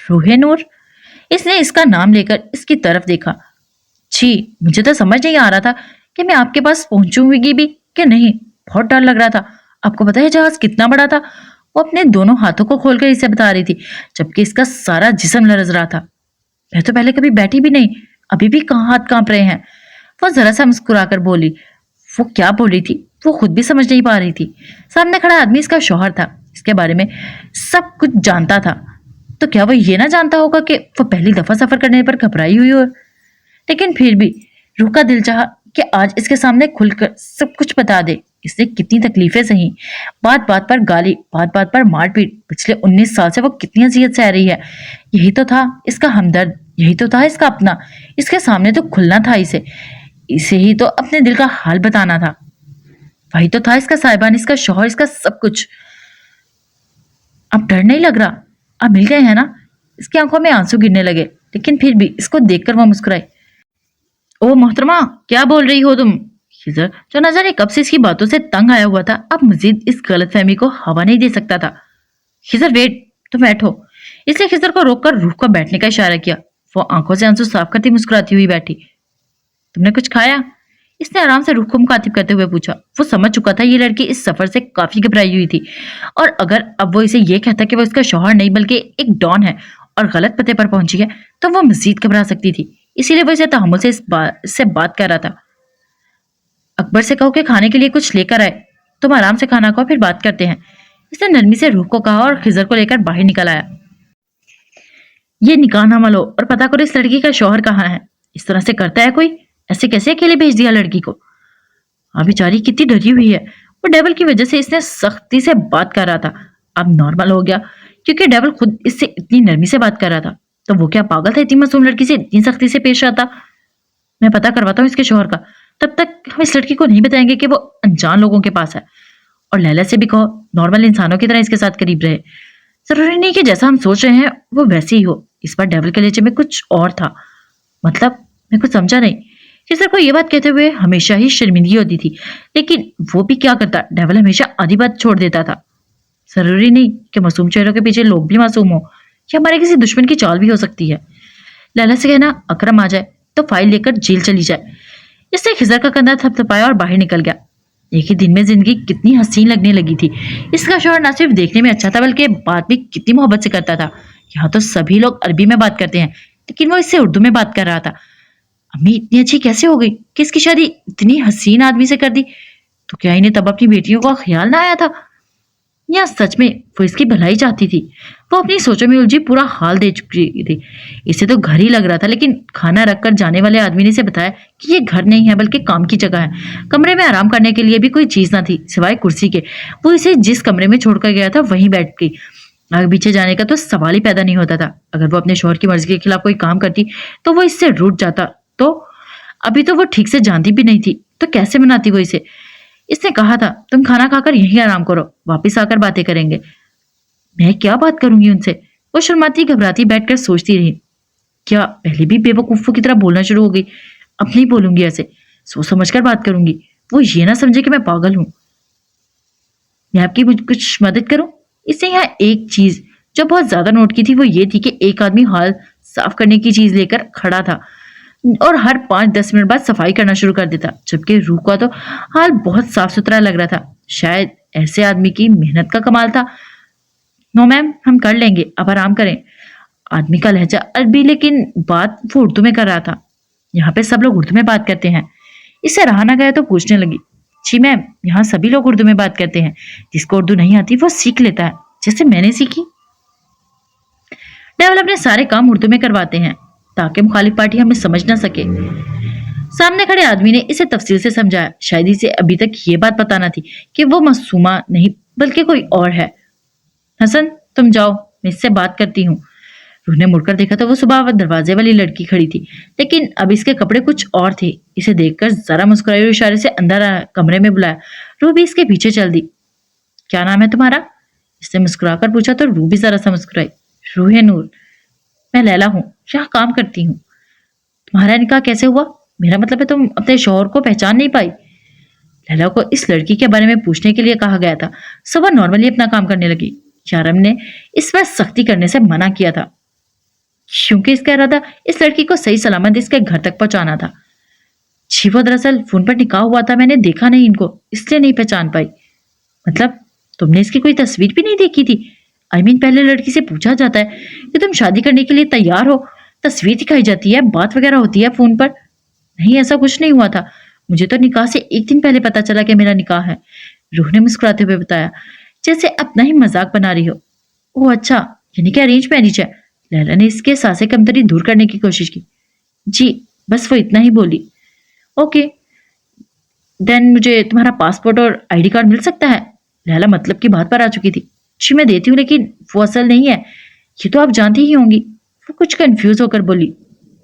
रूह नूर। इसने इसका नाम लेकर इसकी तरफ देखा। छी, मुझे तो समझ नहीं आ रहा था कि मैं आपके पास पहुंचूंगी भी कि नहीं। बहुत डर लग रहा था। आपको पता है जहाज कितना बड़ा था? वो अपने दोनों हाथों को खोलकर इसे बता रही थी, जबकि इसका सारा जिस्म लरज रहा था। मैं तो पहले कभी बैठी भी नहीं, अभी भी कहाँ हाथ कांप रहे हैं। वो जरा सा मुस्कुराकर बोली। वो क्या बोल रही थी वो खुद भी समझ नहीं पा रही थी। सामने खड़ा आदमी इसका शौहर था, इसके बारे में सब कुछ जानता था, तो क्या वो ये ना जानता होगा कि वो पहली दफा सफर करने पर घबराई हुई हो? लेकिन फिर भी रूह का दिल चाहा कि आज इसके सामने खुलकर सब कुछ बता दे। इसने कितनी तकलीफें सही, बात बात पर गाली, बात बात पर मारपीट, पिछले 19 साल से वो कितनी अजियत सह रही है। यही तो था इसका हमदर्द, यही तो था इसका अपना। इसके सामने तो खुलना था इसे ही तो अपने दिल का हाल बताना था। वही तो था इसका साहिबान, इसका शौहर, इसका सब कुछ। अब डर नहीं लग रहा? अब मिल गए हैं ना? इसकी आंखों में आंसू गिरने लगे, लेकिन फिर भी इसको देखकर वो मुस्कुराई। ओ मोहतरमा, क्या बोल रही हो तुम? खिजर, जो न जाने कब से इसकी बातों से तंग आया हुआ था, अब मजीद इस गलतफहमी को हवा नहीं दे सकता था। खिजर वेट, तुम बैठो। इसलिए खिजर को रोककर रूह को बैठने का इशारा किया। वो आंखों से आंसू साफ करती मुस्कुराती हुई बैठी। तुमने कुछ खाया? इसने आराम से रूह को मुखातिब करते हुए पूछा। वो समझ चुका था ये लड़की इस सफर से काफी घबराई हुई थी, और अगर अब वो इसे ये कहता कि वो इसका शौहर नहीं बल्कि एक डॉन है और गलत पते पर पहुंची है, तो वो मजीद घबरा सकती थी। इसीलिए वो इसे तहम्मुल से इससे बात कर रहा था। अकबर से कहो कि खाने के लिए कुछ लेकर आए, तुम आराम से खाना खाओ, फिर बात करते हैं। इसने नरमी से रूह को कहा और खिजर को लेकर बाहर निकल आया। ये निकाहनामा लो और पता करो इस लड़की का शौहर कहाँ है। इस तरह से करता है कोई? ऐसे कैसे अकेले भेज दिया लड़की को? हाँ, बेचारी कितनी डरी हुई है। वो डेवल की वजह से इसने सख्ती से बात कर रहा था, अब नॉर्मल हो गया क्योंकि डेवल खुद इससे इतनी नरमी से बात कर रहा था। तो वो क्या पागल था इतनी मासूम लड़की से इतनी सख्ती से पेश आता? मैं पता करवाता हूँ इसके शौहर का, तब तक हम इस लड़की को नहीं बताएंगे कि वो अनजान लोगों के पास है। और लैला से भी कहो नॉर्मल इंसानों की तरह इसके साथ करीब रहे। जरूरी नहीं कि जैसा हम सोच रहे हैं वो वैसे ही हो। इस बार डेवल के लेचे में कुछ और था। मतलब मैं कुछ समझा नहीं। खिजर को ये बात कहते हुए हमेशा ही शर्मिंदगी होती थी, लेकिन वो भी क्या करता, डेवल हमेशा आधी बात छोड़ देता था। जरूरी नहीं कि मासूम चेहरों के पीछे लोग भी मासूम हो, या हमारे किसी दुश्मन की चाल भी हो सकती है। लैला से कहना अकरम आ जाए तो फाइल लेकर जेल चली जाए। इससे खिजर का कंधा थपथपाया और बाहर निकल गया। एक ही दिन में जिंदगी कितनी हसीन लगने लगी थी। इसका शौहर न सिर्फ देखने में अच्छा था बल्कि बात भी कितनी मोहब्बत से करता था। यहाँ तो सभी लोग अरबी में बात करते हैं, लेकिन वो इससे उर्दू में बात कर रहा था। अम्मी इतनी अच्छी कैसे हो गई कि इसकी शादी इतनी हसीन आदमी से कर दी? तो क्या इन्हें तब अपनी बेटियों का ख्याल ना आया था, या सच में वो इसकी भलाई चाहती थी? वो अपनी सोचों में उलझी पूरा हाल दे चुकी थी। इसे तो घर ही लग रहा था, लेकिन खाना रखकर जाने वाले आदमी ने इसे बताया कि ये घर नहीं है बल्कि काम की जगह है। कमरे में आराम करने के लिए भी कोई चीज ना थी सिवाय कुर्सी के। वो इसे जिस कमरे में छोड़कर गया था वहीं बैठ गई। आगे पीछे जाने का तो सवाल ही पैदा नहीं होता था। अगर वो अपने शौहर की मर्जी के खिलाफ कोई काम करती तो वो इससे रूठ जाता। तो अभी तो वो ठीक से जानती भी नहीं थी, तो कैसे मनाती वो इसे? इसने कहा था तुम खाना खाकर यहीं आराम करो, वापिस आकर बातें करेंगे। मैं क्या बात करूंगी उनसे? वो शर्माती घबराती बैठकर सोचती रही। क्या पहले भी बेवकूफों की तरह बोलना शुरू हो गई? अब नहीं बोलूंगी ऐसे, सोच समझ कर बात करूंगी। वो ये ना समझे कि मैं पागल हूं। मैं आपकी कुछ मदद करूं? इसने यहाँ एक चीज जो बहुत ज्यादा नोट की थी वो ये थी कि एक आदमी हाल साफ करने की चीज लेकर खड़ा था और हर 5-10 मिनट बाद सफाई करना शुरू कर देता, जबकि रूह का तो हाल बहुत साफ सुथरा लग रहा था। शायद ऐसे आदमी की मेहनत का कमाल था। नो मैम, हम कर लेंगे, अब आराम करें। आदमी का लहजा अरबी, लेकिन बात वो उर्दू में कर रहा था। यहाँ पे सब लोग उर्दू में बात करते हैं। इससे रहा ना गया तो पूछने लगी, जी मैम, यहाँ सभी लोग उर्दू में बात करते हैं। जिसको उर्दू नहीं आती वो सीख लेता है, जैसे मैंने सीखी। डेवल अपने सारे काम उर्दू में करवाते हैं ताकि मुखालिफ पार्टी हमें समझ ना सके। सामने खड़े आदमी ने इसे तफसील से समझाया। शायद इसे अभी तक ये बात पता न थी कि वो मासूमा नहीं बल्कि कोई और है। हसन, तुम जाओ, मैं इससे बात करती हूँ। रूह ने मुड़कर देखा तो वो सुबह दरवाजे वाली लड़की खड़ी थी, लेकिन अब इसके कपड़े कुछ और थे। इसे देखकर जरा मुस्कुराई और इशारे से अंदर कमरे में बुलाया। रूह भी इसके पीछे चल दी। क्या नाम है तुम्हारा? इसने मुस्कुराकर पूछा तो रूह भी जरा सा मुस्कुराई। रूह है नूर, मैं लैला हूँ, यहाँ काम करती हूँ। तुम्हारा निकाह कैसे हुआ? मेरा मतलब है तुम अपने शौहर को पहचान नहीं पाई? लैला को इस लड़की के बारे में पूछने के लिए कहा गया था, सो वह नॉर्मली अपना काम करने लगी। यारम ने इस पर सख्ती करने से मना किया था, क्योंकि इसका इरादा इस लड़की को सही सलामत इसके घर तक पहुंचाना था। जी, वो दरअसल फोन पर निकाह हुआ था, मैंने देखा नहीं इनको, इसलिए नहीं पहचान पाई। मतलब तुमने इसकी कोई तस्वीर भी नहीं देखी थी? पहले लड़की से पूछा जाता है कि तुम शादी करने के लिए तैयार हो, तस्वीर दिखाई जाती है, बात वगैरह होती है फोन पर। नहीं, ऐसा कुछ नहीं हुआ था। मुझे तो निकाह से एक दिन पहले पता चला कि मेरा निकाह है। रूह ने मुस्कुराते हुए बताया, जैसे अपना ही मजाक बना रही हो। ओह अच्छा, यानी कि अरेंज मैरिज है। लैला ने इसके सांसें कमतरी दूर करने की कोशिश की। जी, बस वो इतना ही बोली। ओके देन, मुझे तुम्हारा पासपोर्ट और आईडी कार्ड मिल सकता है? लैला मतलब की बात पर आ चुकी थी। जी मैं देती हूँ, लेकिन वो असल नहीं है, ये तो आप जानती ही होंगी। वो कुछ कंफ्यूज होकर बोली।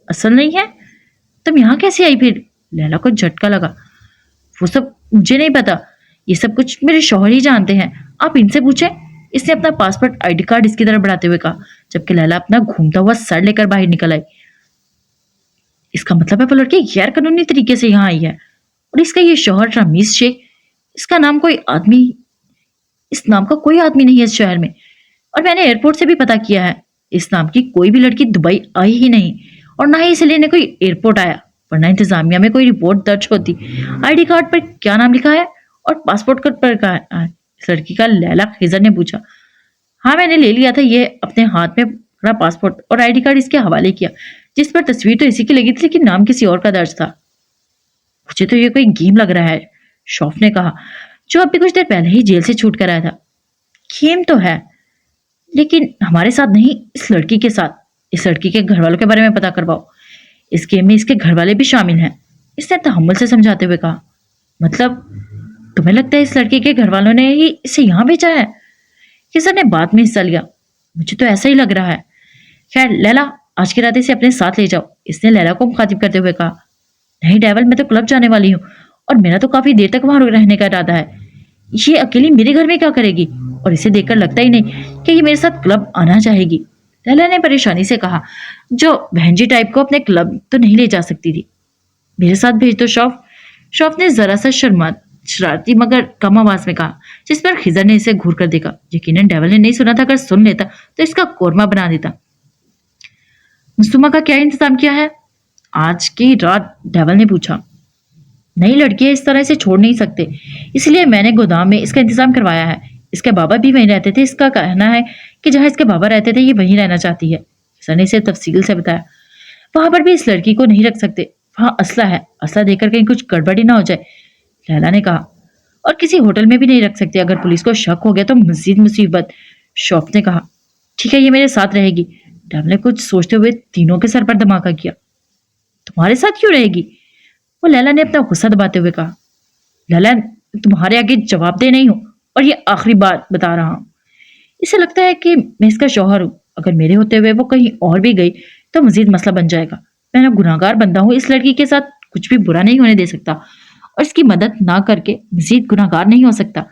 असल नहीं है? तुम यहाँ कैसे आई फिर? लैला को झटका लगा। वो सब मुझे नहीं पता, ये सब कुछ मेरे शौहर ही जानते हैं, आप इनसे पूछें। इसने अपना पासपोर्ट आईडी कार्ड इसकी तरफ बढ़ाते हुए कहा, जबकि लैला अपना घूमता हुआ सर लेकर बाहर निकल आई। इसका मतलब है वो लड़की गैर कानूनी तरीके से यहाँ आई है, और इसका ये शौहर रमीज शेख, इसका नाम कोई आदमी, इस नाम का कोई आदमी नहीं है इस शहर में। और मैंने एयरपोर्ट से भी पता किया है, इस नाम की कोई भी लड़की दुबई आई ही नहीं, और ना ही इसे लेने कोई एयरपोर्ट आया, वरना इंतजामिया में कोई रिपोर्ट दर्ज होती। आईडी कार्ड पर क्या नाम लिखा है और पासपोर्ट कार्ड पर क्या है? इस लड़की का लैला खिजर ने पूछा। हाँ, मैंने ले लिया था, ये अपने हाथ में पकड़ा पासपोर्ट और आईडी कार्ड इसके हवाले किया, जिस पर तस्वीर तो इसी की लगी थी, लेकिन नाम किसी और का दर्ज था। मुझे तो ये कोई गेम लग रहा है, शौफ ने कहा, जो अभी कुछ देर पहले ही जेल से छूट कर आया था। गेम तो है, लेकिन हमारे साथ नहीं, इस लड़की के साथ। इस लड़की के घर वालों के बारे में पता करवाओ, इस गेम में इसके घर वाले भी शामिल हैं, इसने तहम्मुल से समझाते हुए कहा। मतलब तुम्हें लगता है इस लड़की के घर वालों ने ही इसे यहाँ भेजा है? किसर ने बात में हिस्सा लिया। मुझे तो ऐसा ही लग रहा है। खैर लैला, आज की रात इसे अपने साथ ले जाओ, इसने लैला को मुखातिब करते हुए कहा। नहीं डेवल, मैं तो क्लब जाने वाली हूँ, और मेरा तो काफी देर तक वहां रहने का इरादा है। ये अकेली मेरे घर में क्या करेगी? और इसे देखकर लगता ही नहीं कि ये मेरे साथ क्लब आना चाहेगी। लैला ने परेशानी से कहा, जो बहन जी टाइप को अपने क्लब तो नहीं ले जा सकती थी। मेरे साथ भेज दो शौफ। शौफ ने जरा सा शरारती मगर कम आवाज में कहा, जिस पर खिजर ने इसे घूर कर देखा। यकीनन डेवल ने नहीं सुना था, अगर सुन लेता तो इसका कोरमा बना देता। मुस्तुमा का क्या इंतजाम किया है आज की रात? डेवल ने पूछा। नई लड़की है, इस तरह से छोड़ नहीं सकते, इसलिए मैंने गोदाम में इसका इंतजाम करवाया है। इसके बाबा भी वहीं रहते थे, इसका कहना है कि जहां इसके बाबा रहते थे ये वहीं रहना चाहती है। किसान ने इसे तफसील से बताया। वहां पर भी इस लड़की को नहीं रख सकते, वहाँ असला है, असला देकर कहीं कुछ गड़बड़ी ना हो जाए, लैला ने कहा। और किसी होटल में भी नहीं रख सकते, अगर पुलिस को शक हो गया तो मजीद मुसीबत, शौफ ने कहा। ठीक है, ये मेरे साथ रहेगी। डैव ने कुछ सोचते हुए तीनों के सर पर धमाका किया। तुम्हारे साथ क्यों रहेगी? वो लैला ने अपना गुस्सा दबाते हुए कहा। लैला, तुम्हारे आगे जवाबदेह नहीं हूं, और ये आखिरी बार बता रहा हूं। इसे लगता है कि मैं इसका शौहर हूं, अगर मेरे होते हुए वो कहीं और भी गई तो मजीद मसला बन जाएगा। मैं ना गुनाहगार बंदा हूं, इस लड़की के साथ कुछ भी बुरा नहीं होने दे सकता, और इसकी मदद ना करके मजीद गुनाहगार नहीं हो सकता।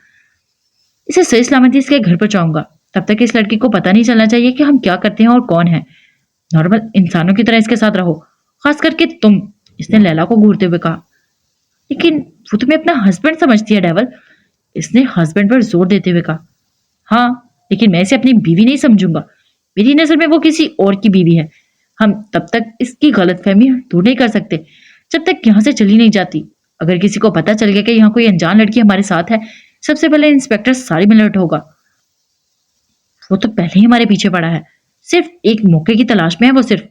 इसे सही सलामती इसके घर पहुंचाऊंगा। तब तक इस लड़की को पता नहीं चलना चाहिए कि हम क्या करते हैं और कौन है। नॉर्मल इंसानों की तरह इसके साथ रहो, खास करके तुम, इसने लैला को घूरते हुए कहा। लेकिन वो तुम्हें अपना हस्बैंड समझती है डेवल, इसने हस्बैंड पर जोर देते हुए कहा। हाँ, लेकिन मैं इसे अपनी बीवी नहीं समझूंगा। मेरी नजर में वो किसी और की बीवी है। हम तब तक इसकी गलतफहमी दूर नहीं कर सकते जब तक यहाँ से चली नहीं जाती। अगर किसी को पता चल गया कि यहाँ कोई अनजान लड़की हमारे साथ है, सबसे पहले इंस्पेक्टर सारिम अलर्ट होगा। वो तो पहले ही हमारे पीछे पड़ा है, सिर्फ एक मौके की तलाश में है। वो सिर्फ,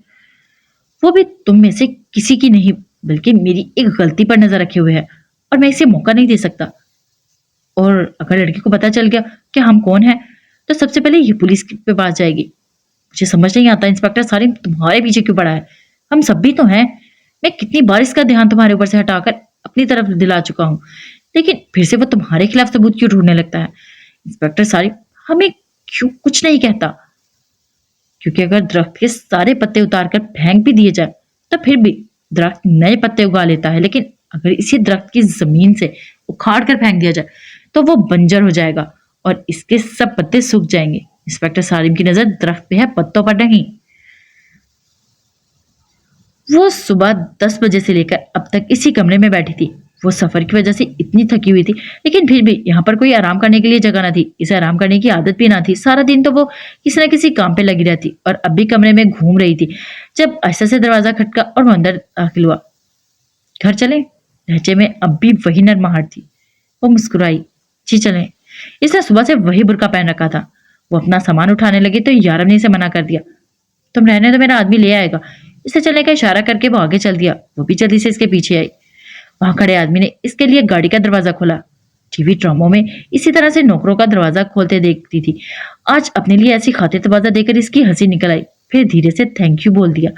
वो भी तुम में से किसी की नहीं, बल्कि मेरी एक गलती पर नजर रखे हुए है, और मैं इसे मौका नहीं दे सकता। और अगर लड़की को पता चल गया कि हम कौन है, तो सबसे पहले ये पुलिस के पास जाएगी। मुझे समझ नहीं आता इंस्पेक्टर सारिम तुम्हारे पीछे क्यों पड़ा है। हम सब भी तो हैं। मैं कितनी बार इसका ध्यान तुम्हारे ऊपर से हटाकर अपनी तरफ दिला चुका हूँ, लेकिन फिर से वो तुम्हारे खिलाफ सबूत क्यों ढूंढने लगता है। इंस्पेक्टर सारिम हमें क्यों कुछ नहीं कहता? क्योंकि अगर दरख्त के सारे पत्ते उतार कर फेंक भी दिए जाए तो फिर भी दरख्त नए पत्ते उगा लेता है, लेकिन अगर इसी दरख्त की जमीन से उखाड़ कर फेंक दिया जाए तो वो बंजर हो जाएगा और इसके सब पत्ते सूख जाएंगे। इंस्पेक्टर सारिम की नजर दरख्त पे है, पत्तों पर नहीं। वो सुबह 10 बजे से लेकर अब तक इसी कमरे में बैठी थी। वो सफर की वजह से इतनी थकी हुई थी, लेकिन फिर भी यहाँ पर कोई आराम करने के लिए जगह ना थी। इसे आराम करने की आदत भी ना थी। सारा दिन तो वो किसी न किसी काम पे लगी रहती, और अब भी कमरे में घूम रही थी जब आहिस्ता से दरवाजा खटका और वो अंदर दाखिल हुआ। घर चले? लहजे में अब भी वही नरमाहट थी। वो मुस्कुराई। जी चले। इसने सुबह से वही बुर्का पहन रखा था। वो अपना सामान उठाने लगी तो यारम ने इसे मना कर दिया। तुम रहने तो, मेरा आदमी ले आएगा। इसे चलने का इशारा करके वो आगे चल दिया। वो भी जल्दी से इसके पीछे आई। वहां खड़े आदमी ने इसके लिए गाड़ी का दरवाजा खोला। टीवी ड्रामों में इसी तरह से नौकरों का दरवाजा खोलते देखती थी। आज अपने लिए ऐसी खातिर दरवाजा देकर इसकी हंसी निकल आई। फिर धीरे से थैंक यू बोल दिया।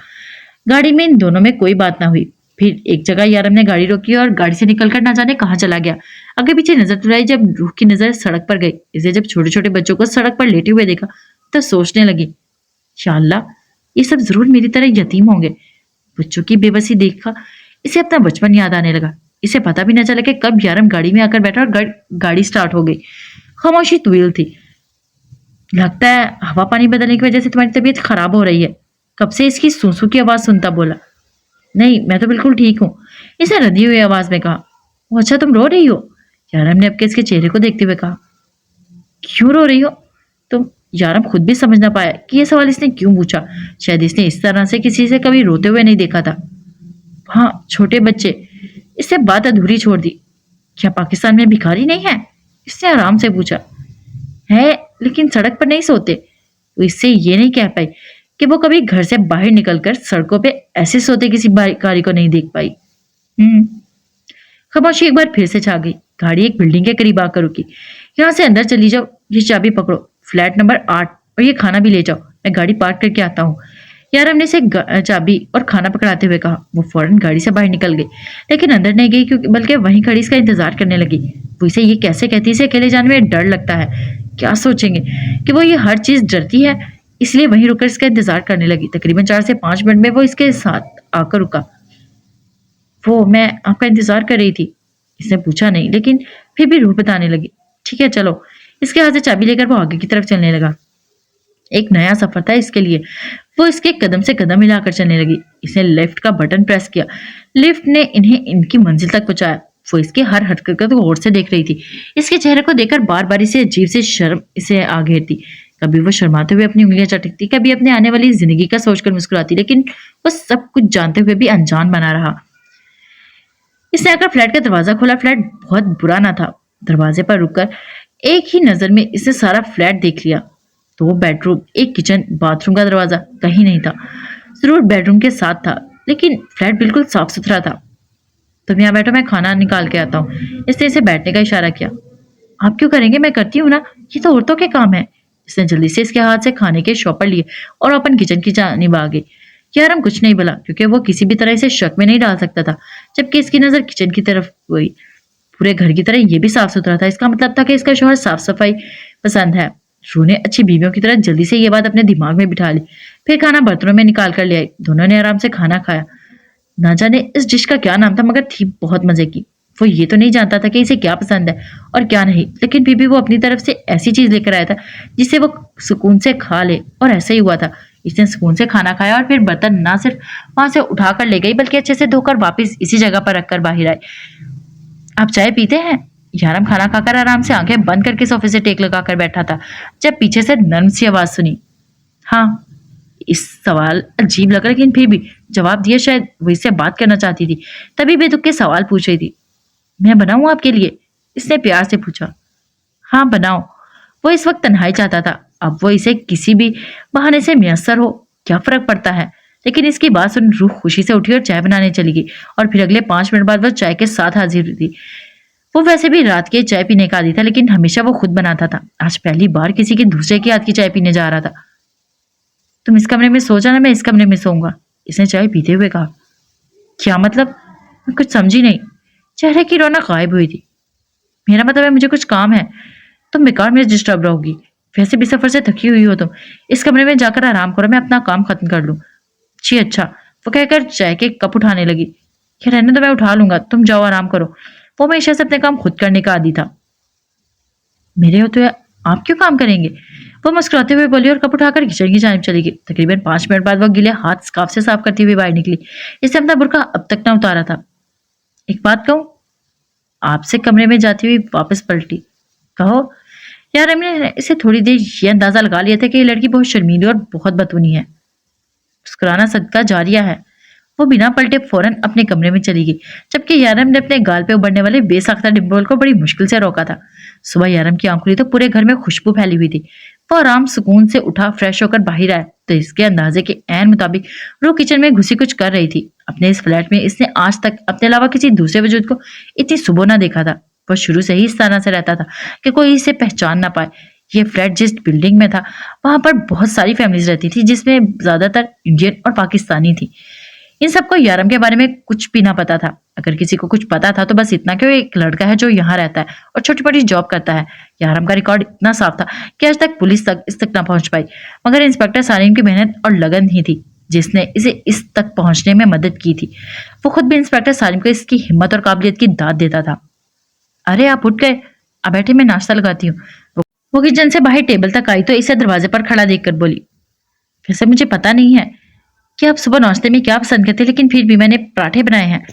गाड़ी में इन दोनों में कोई बात ना हुई। फिर एक जगह यारम ने गाड़ी रोकी और गाड़ी से निकलकर ना जाने कहाँ चला गया। आगे पीछे नजर तुड़ाई, जब रूह की नजर सड़क पर गई। इसे जब छोटे छोटे बच्चों को सड़क पर लेटे हुए देखा तो सोचने लगी, इंशाअल्लाह ये सब जरूर मेरी तरह यतीम होंगे। बच्चों की बेबसी देखा इसे अपना बचपन याद आने लगा। इसे पता भी न चला कि कब यारम गाड़ी में आकर बैठा और गाड़ी स्टार्ट हो गई। खामोशी तवील थी। लगता है हवा पानी बदलने की वजह से तुम्हारी तबीयत खराब हो रही है। कब से इसकी सूसू की आवाज सुनता बोला। नहीं, मैं तो बिल्कुल ठीक हूँ, इसे रंधी हुई आवाज में कहा। वो अच्छा, तुम रो रही हो? यारम ने अपके इसके चेहरे को देखते हुए कहा। क्यों रो रही हो तुम? यारम खुद भी समझ ना पाया कि यह सवाल इसने क्यों पूछा। शायद इसने इस तरह से किसी से कभी रोते हुए नहीं देखा था। हाँ, छोटे बच्चे। इससे बात अधूरी छोड़ दी। क्या पाकिस्तान में भिखारी नहीं है? इसने आराम से पूछा। है, लेकिन सड़क पर नहीं सोते। तो इससे ये नहीं कह पाई कि वो कभी घर से बाहर निकलकर सड़कों पे ऐसे सोते किसी भिखारी को नहीं देख पाई। खामोशी एक बार फिर से छा गई। गाड़ी एक बिल्डिंग के करीब आकर रुकी। यहाँ से अंदर चली जाओ, ये चाबी पकड़ो, फ्लैट नंबर 8, और ये खाना भी ले जाओ। मैं गाड़ी पार्क करके आता हूँ। यारम ने इसे चाबी और खाना पकड़ाते हुए कहा। वो फौरन गाड़ी से बाहर निकल गई, लेकिन अंदर नहीं गई, क्योंकि बल्कि वहीं खड़ी इसका इंतजार करने लगी। वो इसे ये कैसे कहती, इसे अकेले जाने में डर लगता है। क्या सोचेंगे कि वो ये हर चीज डरती है, इसलिए वहीं रुककर इसका इंतजार करने लगी। तकरीबन 4 से 5 मिनट में वो इसके साथ आकर रुका। वो, मैं आपका इंतजार कर रही थी। इसने पूछा नहीं, लेकिन फिर भी रूह बताने लगी। ठीक है चलो। इसके हाथ से चाबी लेकर वो आगे की तरफ चलने लगा। एक नया सफर था इसके लिए। वो इसके कदम से कदम मिलाकर चलने लगी। इसने लिफ्ट का बटन प्रेस किया। लिफ्ट ने इन्हें इनकी मंजिल तक पहुंचाया। वो इसके हर हरकत को गौर से देख रही थी। इसके चेहरे को देखकर बार बार इसे अजीब से शर्म इसे आ घेरती। कभी वो शर्माते हुए अपनी उंगलियां चटकती, कभी अपने आने वाली जिंदगी का सोचकर मुस्कुराती, लेकिन वो सब कुछ जानते हुए भी अनजान बना रहा। इसने आकर फ्लैट का दरवाजा खोला। फ्लैट बहुत बुरा ना था। दरवाजे पर रुककर एक ही नजर में इसने सारा फ्लैट देख लिया। 2 बेडरूम, एक किचन, बाथरूम का दरवाजा कहीं नहीं था। जरूर बेडरूम के साथ था। लेकिन फ्लैट बिल्कुल साफ सुथरा था। तुम यहाँ बैठो, मैं खाना निकाल के आता हूँ। इसने इसे बैठने का इशारा किया। आप क्यों करेंगे, मैं करती हूँ ना, ये तो औरतों के काम है। इसने जल्दी से इसके हाथ से खाने के शॉपर लिए और अपन किचन की जानिब आ गई। यार हम कुछ नहीं बोला क्योंकि वो किसी भी तरह इसे शक में नहीं डाल सकता था। जबकि इसकी नजर किचन की तरफ गई। पूरे घर की तरह ये भी साफ सुथरा था। इसका मतलब था कि इसका शौहर साफ सफाई पसंद है। रू ने अच्छी बीवियों की तरह जल्दी से ये बात अपने दिमाग में बिठा ली। फिर खाना बर्तनों में निकाल कर ले आई। दोनों ने आराम से खाना खाया। ना जाने इस डिश का क्या नाम था, मगर थी बहुत मजे की। वो ये तो नहीं जानता था कि इसे क्या पसंद है और क्या नहीं, लेकिन फिर भी वो अपनी तरफ से ऐसी चीज लेकर आया था जिसे वो सुकून से खा ले, और ऐसा ही हुआ था। इसने सुकून से खाना खाया और फिर बर्तन ना सिर्फ वहां से उठा कर ले गई बल्कि अच्छे से धोकर वापस इसी जगह पर रखकर बाहर आई। आप चाय पीते हैं? यारम खाना खाकर आराम से आंखें बंद करके सोफे से टेक लगाकर बैठा था जब पीछे से नर्म सी आवाज सुनी। हाँ। इस सवाल अजीब लगा लेकिन फिर भी जवाब दिया। शायद वो इससे बात करना चाहती थी, तभी बेतुके के सवाल पूछ रही थी। मैं बनाऊं आपके लिए? इसने प्यार से पूछा। हाँ बनाओ। वो इस वक्त तन्हाई चाहता था। अब वो इसे किसी भी बहाने से मैसर हो, क्या फर्क पड़ता है। लेकिन इसकी बात सुन रूह खुशी से उठी और चाय बनाने चली गई। और फिर अगले 5 मिनट बाद वो चाय के साथ हाजिर हुई थी। वो वैसे भी रात के चाय पीने का आदी था, लेकिन हमेशा वो खुद बनाता था। आज पहली बार किसी के दूसरे के हाथ की चाय पीने जा रहा था। तुम इस कमरे में सो जाना, मैं इस कमरे में सोऊंगा, इसने चाय पीते हुए कहा। क्या मतलब? मैं कुछ समझी नहीं। चेहरे की रौनक गायब हुई थी। मेरा मतलब है मुझे कुछ काम है, तुम बेकार में डिस्टर्ब रहोगी। वैसे भी सफर से थकी हुई हो तुम। इस कमरे में जाकर आराम करो, मैं अपना काम खत्म कर लूं। जी अच्छा, वो कहकर चाय के कप उठाने लगी। क्या रहने तो मैं उठा लूंगा, तुम जाओ आराम करो। वो हमेशा से अपने काम खुद करने का आदी था। मेरे हो तो आप क्यों काम करेंगे? वो मुस्कुराते हुए बोली और कप उठाकर किचन की जानिब चली गई। तकरीबन 5 मिनट बाद वो गीले हाथ स्कार्फ से साफ करती हुई बाहर निकली। इसने अपना बुर्का अब तक ना उतारा था। एक बात कहूं? आपसे कमरे में जाती हुई वापस पलटी। कहो। यार हमने इसे थोड़ी देर ये अंदाजा लगा लिया था कि ये लड़की बहुत शर्मीली और बहुत बतूनी है। मुस्कुराना सदका जारिया है। वो बिना पलटे फौरन अपने कमरे में चली गई, जबकि यारम ने अपने गाल पे उभरने वाले बेसाख्ता डिम्पल को बड़ी मुश्किल से रोका था। सुबह यारम की आंख खुली तो पूरे घर में खुशबू फैली हुई थी। वो आराम सुकून से उठा, फ्रेश होकर बाहर आया तो इसके अंदाजे के ऐन मुताबिक वो किचन में घुसी कुछ कर रही थी। अपने इस फ्लैट में इसने आज तक अपने अलावा किसी दूसरे वजूद को इतनी सुबह ना देखा था। वो शुरू से ही इस तरह से रहता था कि कोई इसे पहचान ना पाए। ये फ्लैट जिस बिल्डिंग में था वहां पर बहुत सारी फैमिलीज रहती थी, जिसमें ज्यादातर इंडियन और पाकिस्तानी थी। इन सबको यारम के बारे में कुछ भी ना पता था। अगर किसी को कुछ पता था तो बस इतना कि वो एक लड़का है जो यहाँ रहता है और छोटी मोटी जॉब करता है। यारम का रिकॉर्ड इतना साफ था कि आज तक पुलिस तक इस तक ना पहुंच पाई, मगर इंस्पेक्टर सालिम की मेहनत और लगन ही थी जिसने इसे इस तक पहुंचने में मदद की थी। वो खुद भी इंस्पेक्टर सालिम को इसकी हिम्मत और काबिलियत की दाद देता था। अरे आप उठ गए, अब बैठे, मैं नाश्ता लगाती हूँ। वो किचन से बाहर टेबल तक आई तो इसे दरवाजे पर खड़ा देखकर बोली। वैसे मुझे पता नहीं है कि आप सुबह नाश्ते में क्या पसंद करते, लेकिन फिर भी मैंने पराठे बनाए हैं।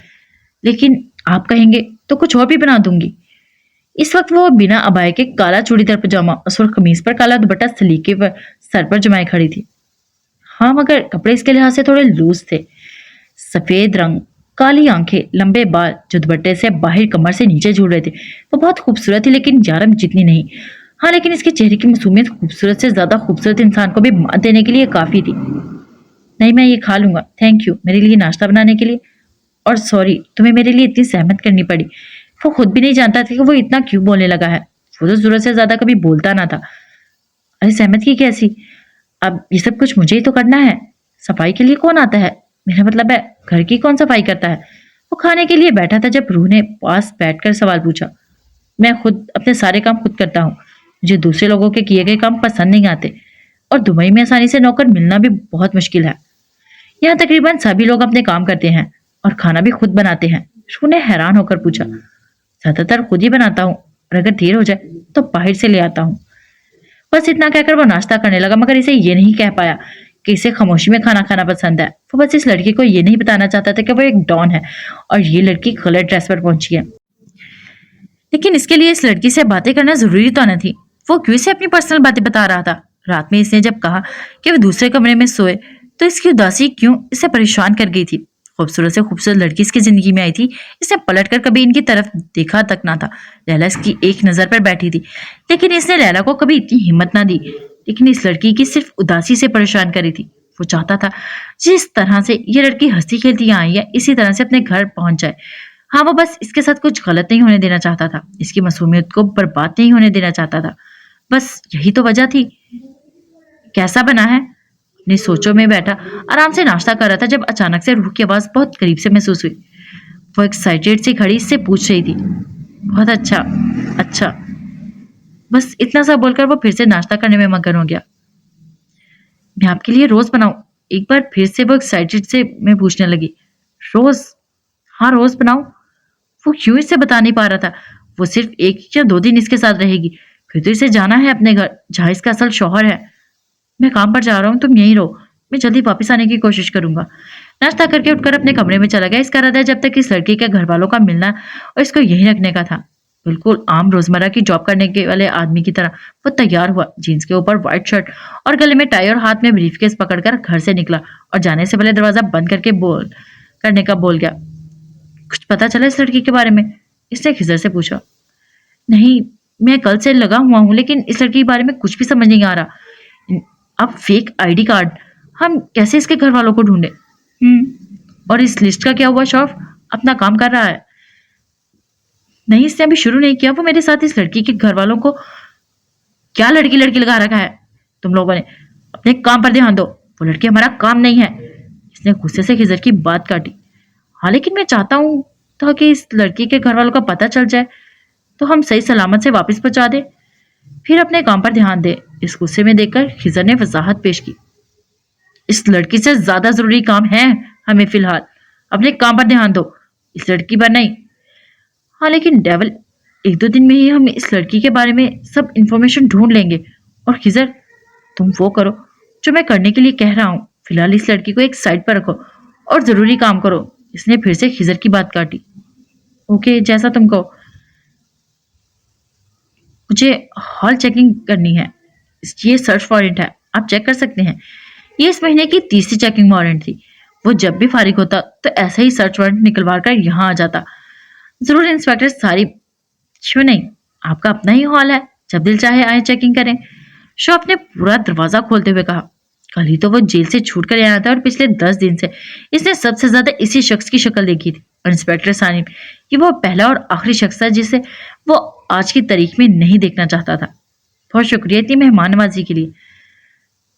लेकिन आप कहेंगे तो कुछ और भी बना दूंगी। इस वक्त वो बिना अबाए के काला चूड़ीदार पजामा और सुर्ख कमीज पर काला दुपट्टा सलीके पर सर पर जमाए खड़ी थी। हाँ, मगर कपड़े इसके लिहाज से थोड़े लूज थे। सफेद रंग, काली आंखें, लंबे बाल जो दुपट्टे से बाहर कमर से नीचे झूल रहे थे। वो बहुत खूबसूरत थी, लेकिन यारम जितनी नहीं। हाँ, लेकिन इसके चेहरे की मासूमियत खूबसूरत से ज्यादा खूबसूरत इंसान को भी मात देने के लिए काफी थी। नहीं, मैं ये खा लूंगा, थैंक यू मेरे लिए नाश्ता बनाने के लिए। और सॉरी तुम्हें मेरे लिए इतनी सहमत करनी पड़ी। वो खुद भी नहीं जानता था कि वो इतना क्यों बोलने लगा है। वो तो जरूरत से ज्यादा कभी बोलता ना था। अरे सहमत की कैसी? अब ये सब कुछ मुझे ही तो करना है। सफाई के लिए कौन आता है? मेरा मतलब है घर की कौन सफाई करता है? वो खाने के लिए बैठा था जब रूह ने पास बैठकर सवाल पूछा। मैं खुद अपने सारे काम खुद करता हूँ। मुझे दूसरे लोगों के किए गए काम पसंद नहीं आते, और दुबई में आसानी से नौकर मिलना भी बहुत मुश्किल है। यहाँ तकरीबन सभी लोग अपने काम करते हैं और खाना भी खुद बनाते हैं। रूह ने हैरान होकर पूछा। ज्यादातर खुद ही बनाता हूँ, और अगर देर हो जाए तो बाहर से ले आता हूँ। बस इतना कहकर वो नाश्ता करने लगा, मगर इसे ये नहीं कह पाया कि इसे खामोशी में खाना खाना पसंद है। वो बस इस लड़की को ये नहीं बताना चाहता था कि वो एक डॉन है और ये लड़की गलत ड्रेस पर पहुंची है। लेकिन इसके लिए इस लड़की से बातें करना जरूरी तो न थी। वो क्यों इसे अपनी पर्सनल बातें बता रहा था? रात में इसने जब कहा कि वो दूसरे कमरे में सोए तो इसकी उदासी क्यों इसे परेशान कर गई थी। खूबसूरत से खूबसूरत लड़की इसकी जिंदगी में आई थी, इसने पलटकर कभी इनकी तरफ देखा तक ना था। लैला इसकी एक नजर पर बैठी थी, लेकिन इसने लैला को कभी इतनी हिम्मत ना दी। लेकिन इस लड़की की सिर्फ उदासी से परेशान करी थी। वो चाहता था जिस तरह से ये लड़की हंसी खेलती यहाँ आई है इसी तरह से अपने घर पहुंच जाए। हाँ, वो बस इसके साथ कुछ गलत नहीं होने देना चाहता था, इसकी मासूमियत को बर्बाद नहीं होने देना चाहता था। बस यही तो वजह थी। कैसा बना है? अपनी सोचों में बैठा आराम से नाश्ता कर रहा था जब अचानक से रूह की आवाज बहुत करीब से महसूस हुई। वो एक्साइटेड सी खड़ी इससे पूछ रही थी। बहुत अच्छा, अच्छा। बस इतना सा बोलकर वो फिर से नाश्ता करने में मगन हो गया। मैं आपके लिए रोज बनाऊं? एक बार फिर से वो एक्साइटेड से मैं पूछने लगी। रोज? हाँ, रोज बनाऊं। वो क्यों इससे बता नहीं पा रहा था। वो सिर्फ 1 या 2 दिन इसके साथ रहेगी, फिर तो इसे जाना है अपने घर जहाँ इसका असल शौहर है। मैं काम पर जा रहा हूँ, तुम यहीं रहो, मैं जल्दी वापस आने की कोशिश करूंगा। नाश्ता करके उठकर अपने कमरे में चला गया। इसका इरादा है जब तक इस लड़की के घर वालों का मिलना और इसको यहीं रखने का था। बिल्कुल आम रोजमर्रा की जॉब करने के वाले आदमी की तरह वो तैयार हुआ, जीन्स के ऊपर व्हाइट शर्ट और गले में टाई और हाथ में ब्रीफकेस पकड़कर घर से निकला और जाने से पहले दरवाजा बंद करके करने का बोल गया। कुछ पता चला इस लड़की के बारे में? इसने खिजर से पूछा। नहीं, मैं कल से लगा हुआ हूँ लेकिन इस लड़की के बारे में कुछ भी समझ नहीं आ रहा। अब फेक आईडी कार्ड, हम कैसे इसके घर वालों को ढूंढे? और इस लिस्ट का क्या हुआ? शौफ अपना काम कर रहा है? नहीं, इसने अभी शुरू नहीं किया। वो मेरे साथ इस लड़की के घर वालों को क्या लड़की लड़की लगा रखा है तुम लोगों ने? अपने काम पर ध्यान दो, वो लड़की हमारा काम नहीं है। इसने गुस्से से खिजर की बात काटी। हाँ, लेकिन मैं चाहता हूँ ताकि इस लड़की के घर वालों का पता चल जाए तो हम सही सलामत से वापस पहुंचा दे, फिर अपने काम पर ध्यान दे। इस गुस्से में देखकर खिजर ने वजाहत पेश की। इस लड़की से ज्यादा जरूरी काम है हमें फिलहाल, अपने काम पर ध्यान दो, इस लड़की पर नहीं। हाँ, लेकिन डेवल 1-2 दिन में ही हम इस लड़की के बारे में सब इंफॉर्मेशन ढूंढ लेंगे। और खिजर, तुम वो करो जो मैं करने के लिए कह रहा हूँ। फिलहाल इस लड़की को एक साइड पर रखो और जरूरी काम करो। इसने फिर से खिजर की बात काटी। ओके, जैसा तुम कहो। मुझे हॉल चेकिंग करनी है, ये सर्च वारंट है, आप चेक कर सकते हैं। ये इस महीने की 3री चेकिंग वारंट थी। वो जब भी फारिग होता तो ऐसा ही सर्च वारंट निकलवा कर यहाँ आ जाता। जरूर इंस्पेक्टर सारी। क्यों नहीं, आपका अपना ही हॉल है, जब दिल चाहे आए चेकिंग करें। शॉप ने पूरा दरवाजा खोलते हुए कहा। कल ही तो वो जेल से छूट कर आया था और पिछले 10 दिन से इसने सबसे ज्यादा इसी शख्स की शक्ल देखी थी। और इंस्पेक्टर सानिम, ये वो पहला और आखिरी शख्स था जिसे वो आज की तारीख में नहीं देखना चाहता था। बहुत शुक्रिया इतनी मेहमान नवाजी के लिए।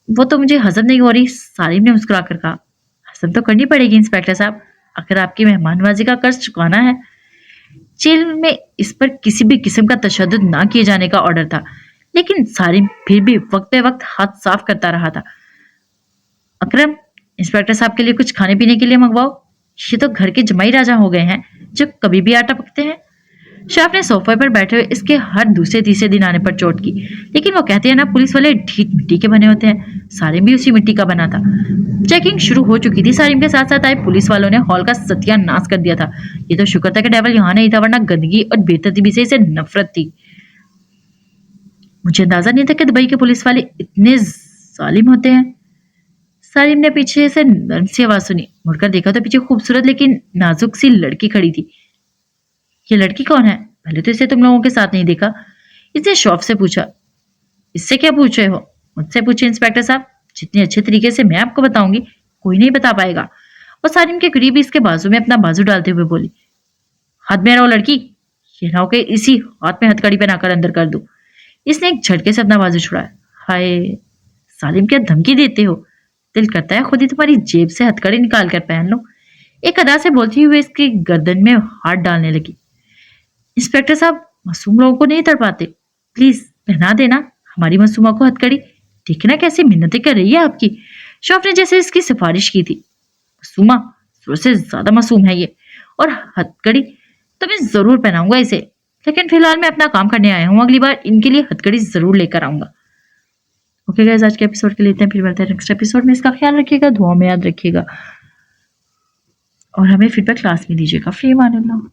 वो तो मुझे हजम नहीं हो रही, सालिम ने मुस्कुरा कर कहा। हजम तो करनी पड़ेगी इंस्पेक्टर साहब, अगर आपकी मेहमान नवाजी का कर्ज चुकाना है। जेल में इस पर किसी भी किस्म का तशद्दुद ना किए जाने का ऑर्डर था, लेकिन सालिम फिर भी वक्त पे वक्त हाथ साफ करता रहा था। अकरम, इंस्पेक्टर साहब के लिए कुछ खाने पीने के लिए मंगवाओ, ये तो घर के जमाई राजा हो गए हैं जो कभी भी आटा पकते हैं। शाफ ने सोफे पर बैठे हुए इसके हर दूसरे तीसरे दिन आने पर चोट की। लेकिन वो कहते हैं ना, पुलिस वाले ढीठ मिट्टी के बने होते हैं। सालिम भी उसी मिट्टी का बना था। चेकिंग शुरू हो चुकी थी। सालिम के साथ साथ आए पुलिस वालों ने हॉल का सत्यानाश कर दिया था। ये तो शुक्र था कि डेवल यहाँ नहीं था, वरना गंदगी और बेतरतीबी से इसे नफरत थी। मुझे अंदाजा नहीं था कि दुबई के पुलिस वाले इतने जालिम होते हैं। सालिम ने पीछे से नर्म सी आवाज सुनी। मुड़कर देखा तो पीछे खूबसूरत लेकिन नाजुक सी लड़की खड़ी थी। ये लड़की कौन है? पहले तो इसे तुम लोगों के साथ नहीं देखा। इसने शौफ से पूछा। इससे क्या पूछ रहे हो? मुझसे पूछे इंस्पेक्टर साहब, जितने अच्छे तरीके से मैं आपको बताऊंगी कोई नहीं बता पाएगा। और सालिम के करीब इसके बाजू में अपना बाजू डालते हुए बोली। हाथ में रहो लड़की, ये ना हो के इसी हाथ में हथकड़ी पहनाकर अंदर कर दूं। इसने एक झटके से अपना बाजू छुड़ाया। हाय सालिम, क्या धमकी देते हो? दिल करता है खुद ही तुम्हारी जेब से हथकड़ी निकाल कर पहन लो। एक अदा से बोलती हुए इसकी गर्दन में हाथ डालने लगी। इंस्पेक्टर साहब, मासूम लोगों को नहीं तड़पाते, प्लीज पहना देना हमारी मासूमा को हथकड़ी। देखना कैसी मिन्नतें कर रही है आपकी। शौफ ने जैसे इसकी सिफारिश की थी। मासूमा जोर से ज्यादा मासूम है ये, और हथकड़ी तो मैं जरूर पहनाऊंगा इसे, लेकिन फिलहाल मैं अपना काम करने आया हूँ। अगली बार इनके लिए हथकड़ी जरूर लेकर आऊंगा। ओके गाइस, आज के एपिसोड के लिए इतना, फिर मिलते हैं नेक्स्ट एपिसोड में। इसका ख्याल रखिएगा, दुआ में याद रखिएगा और हमें फीडबैक क्लास में दीजिएगा। फ्री मान लो।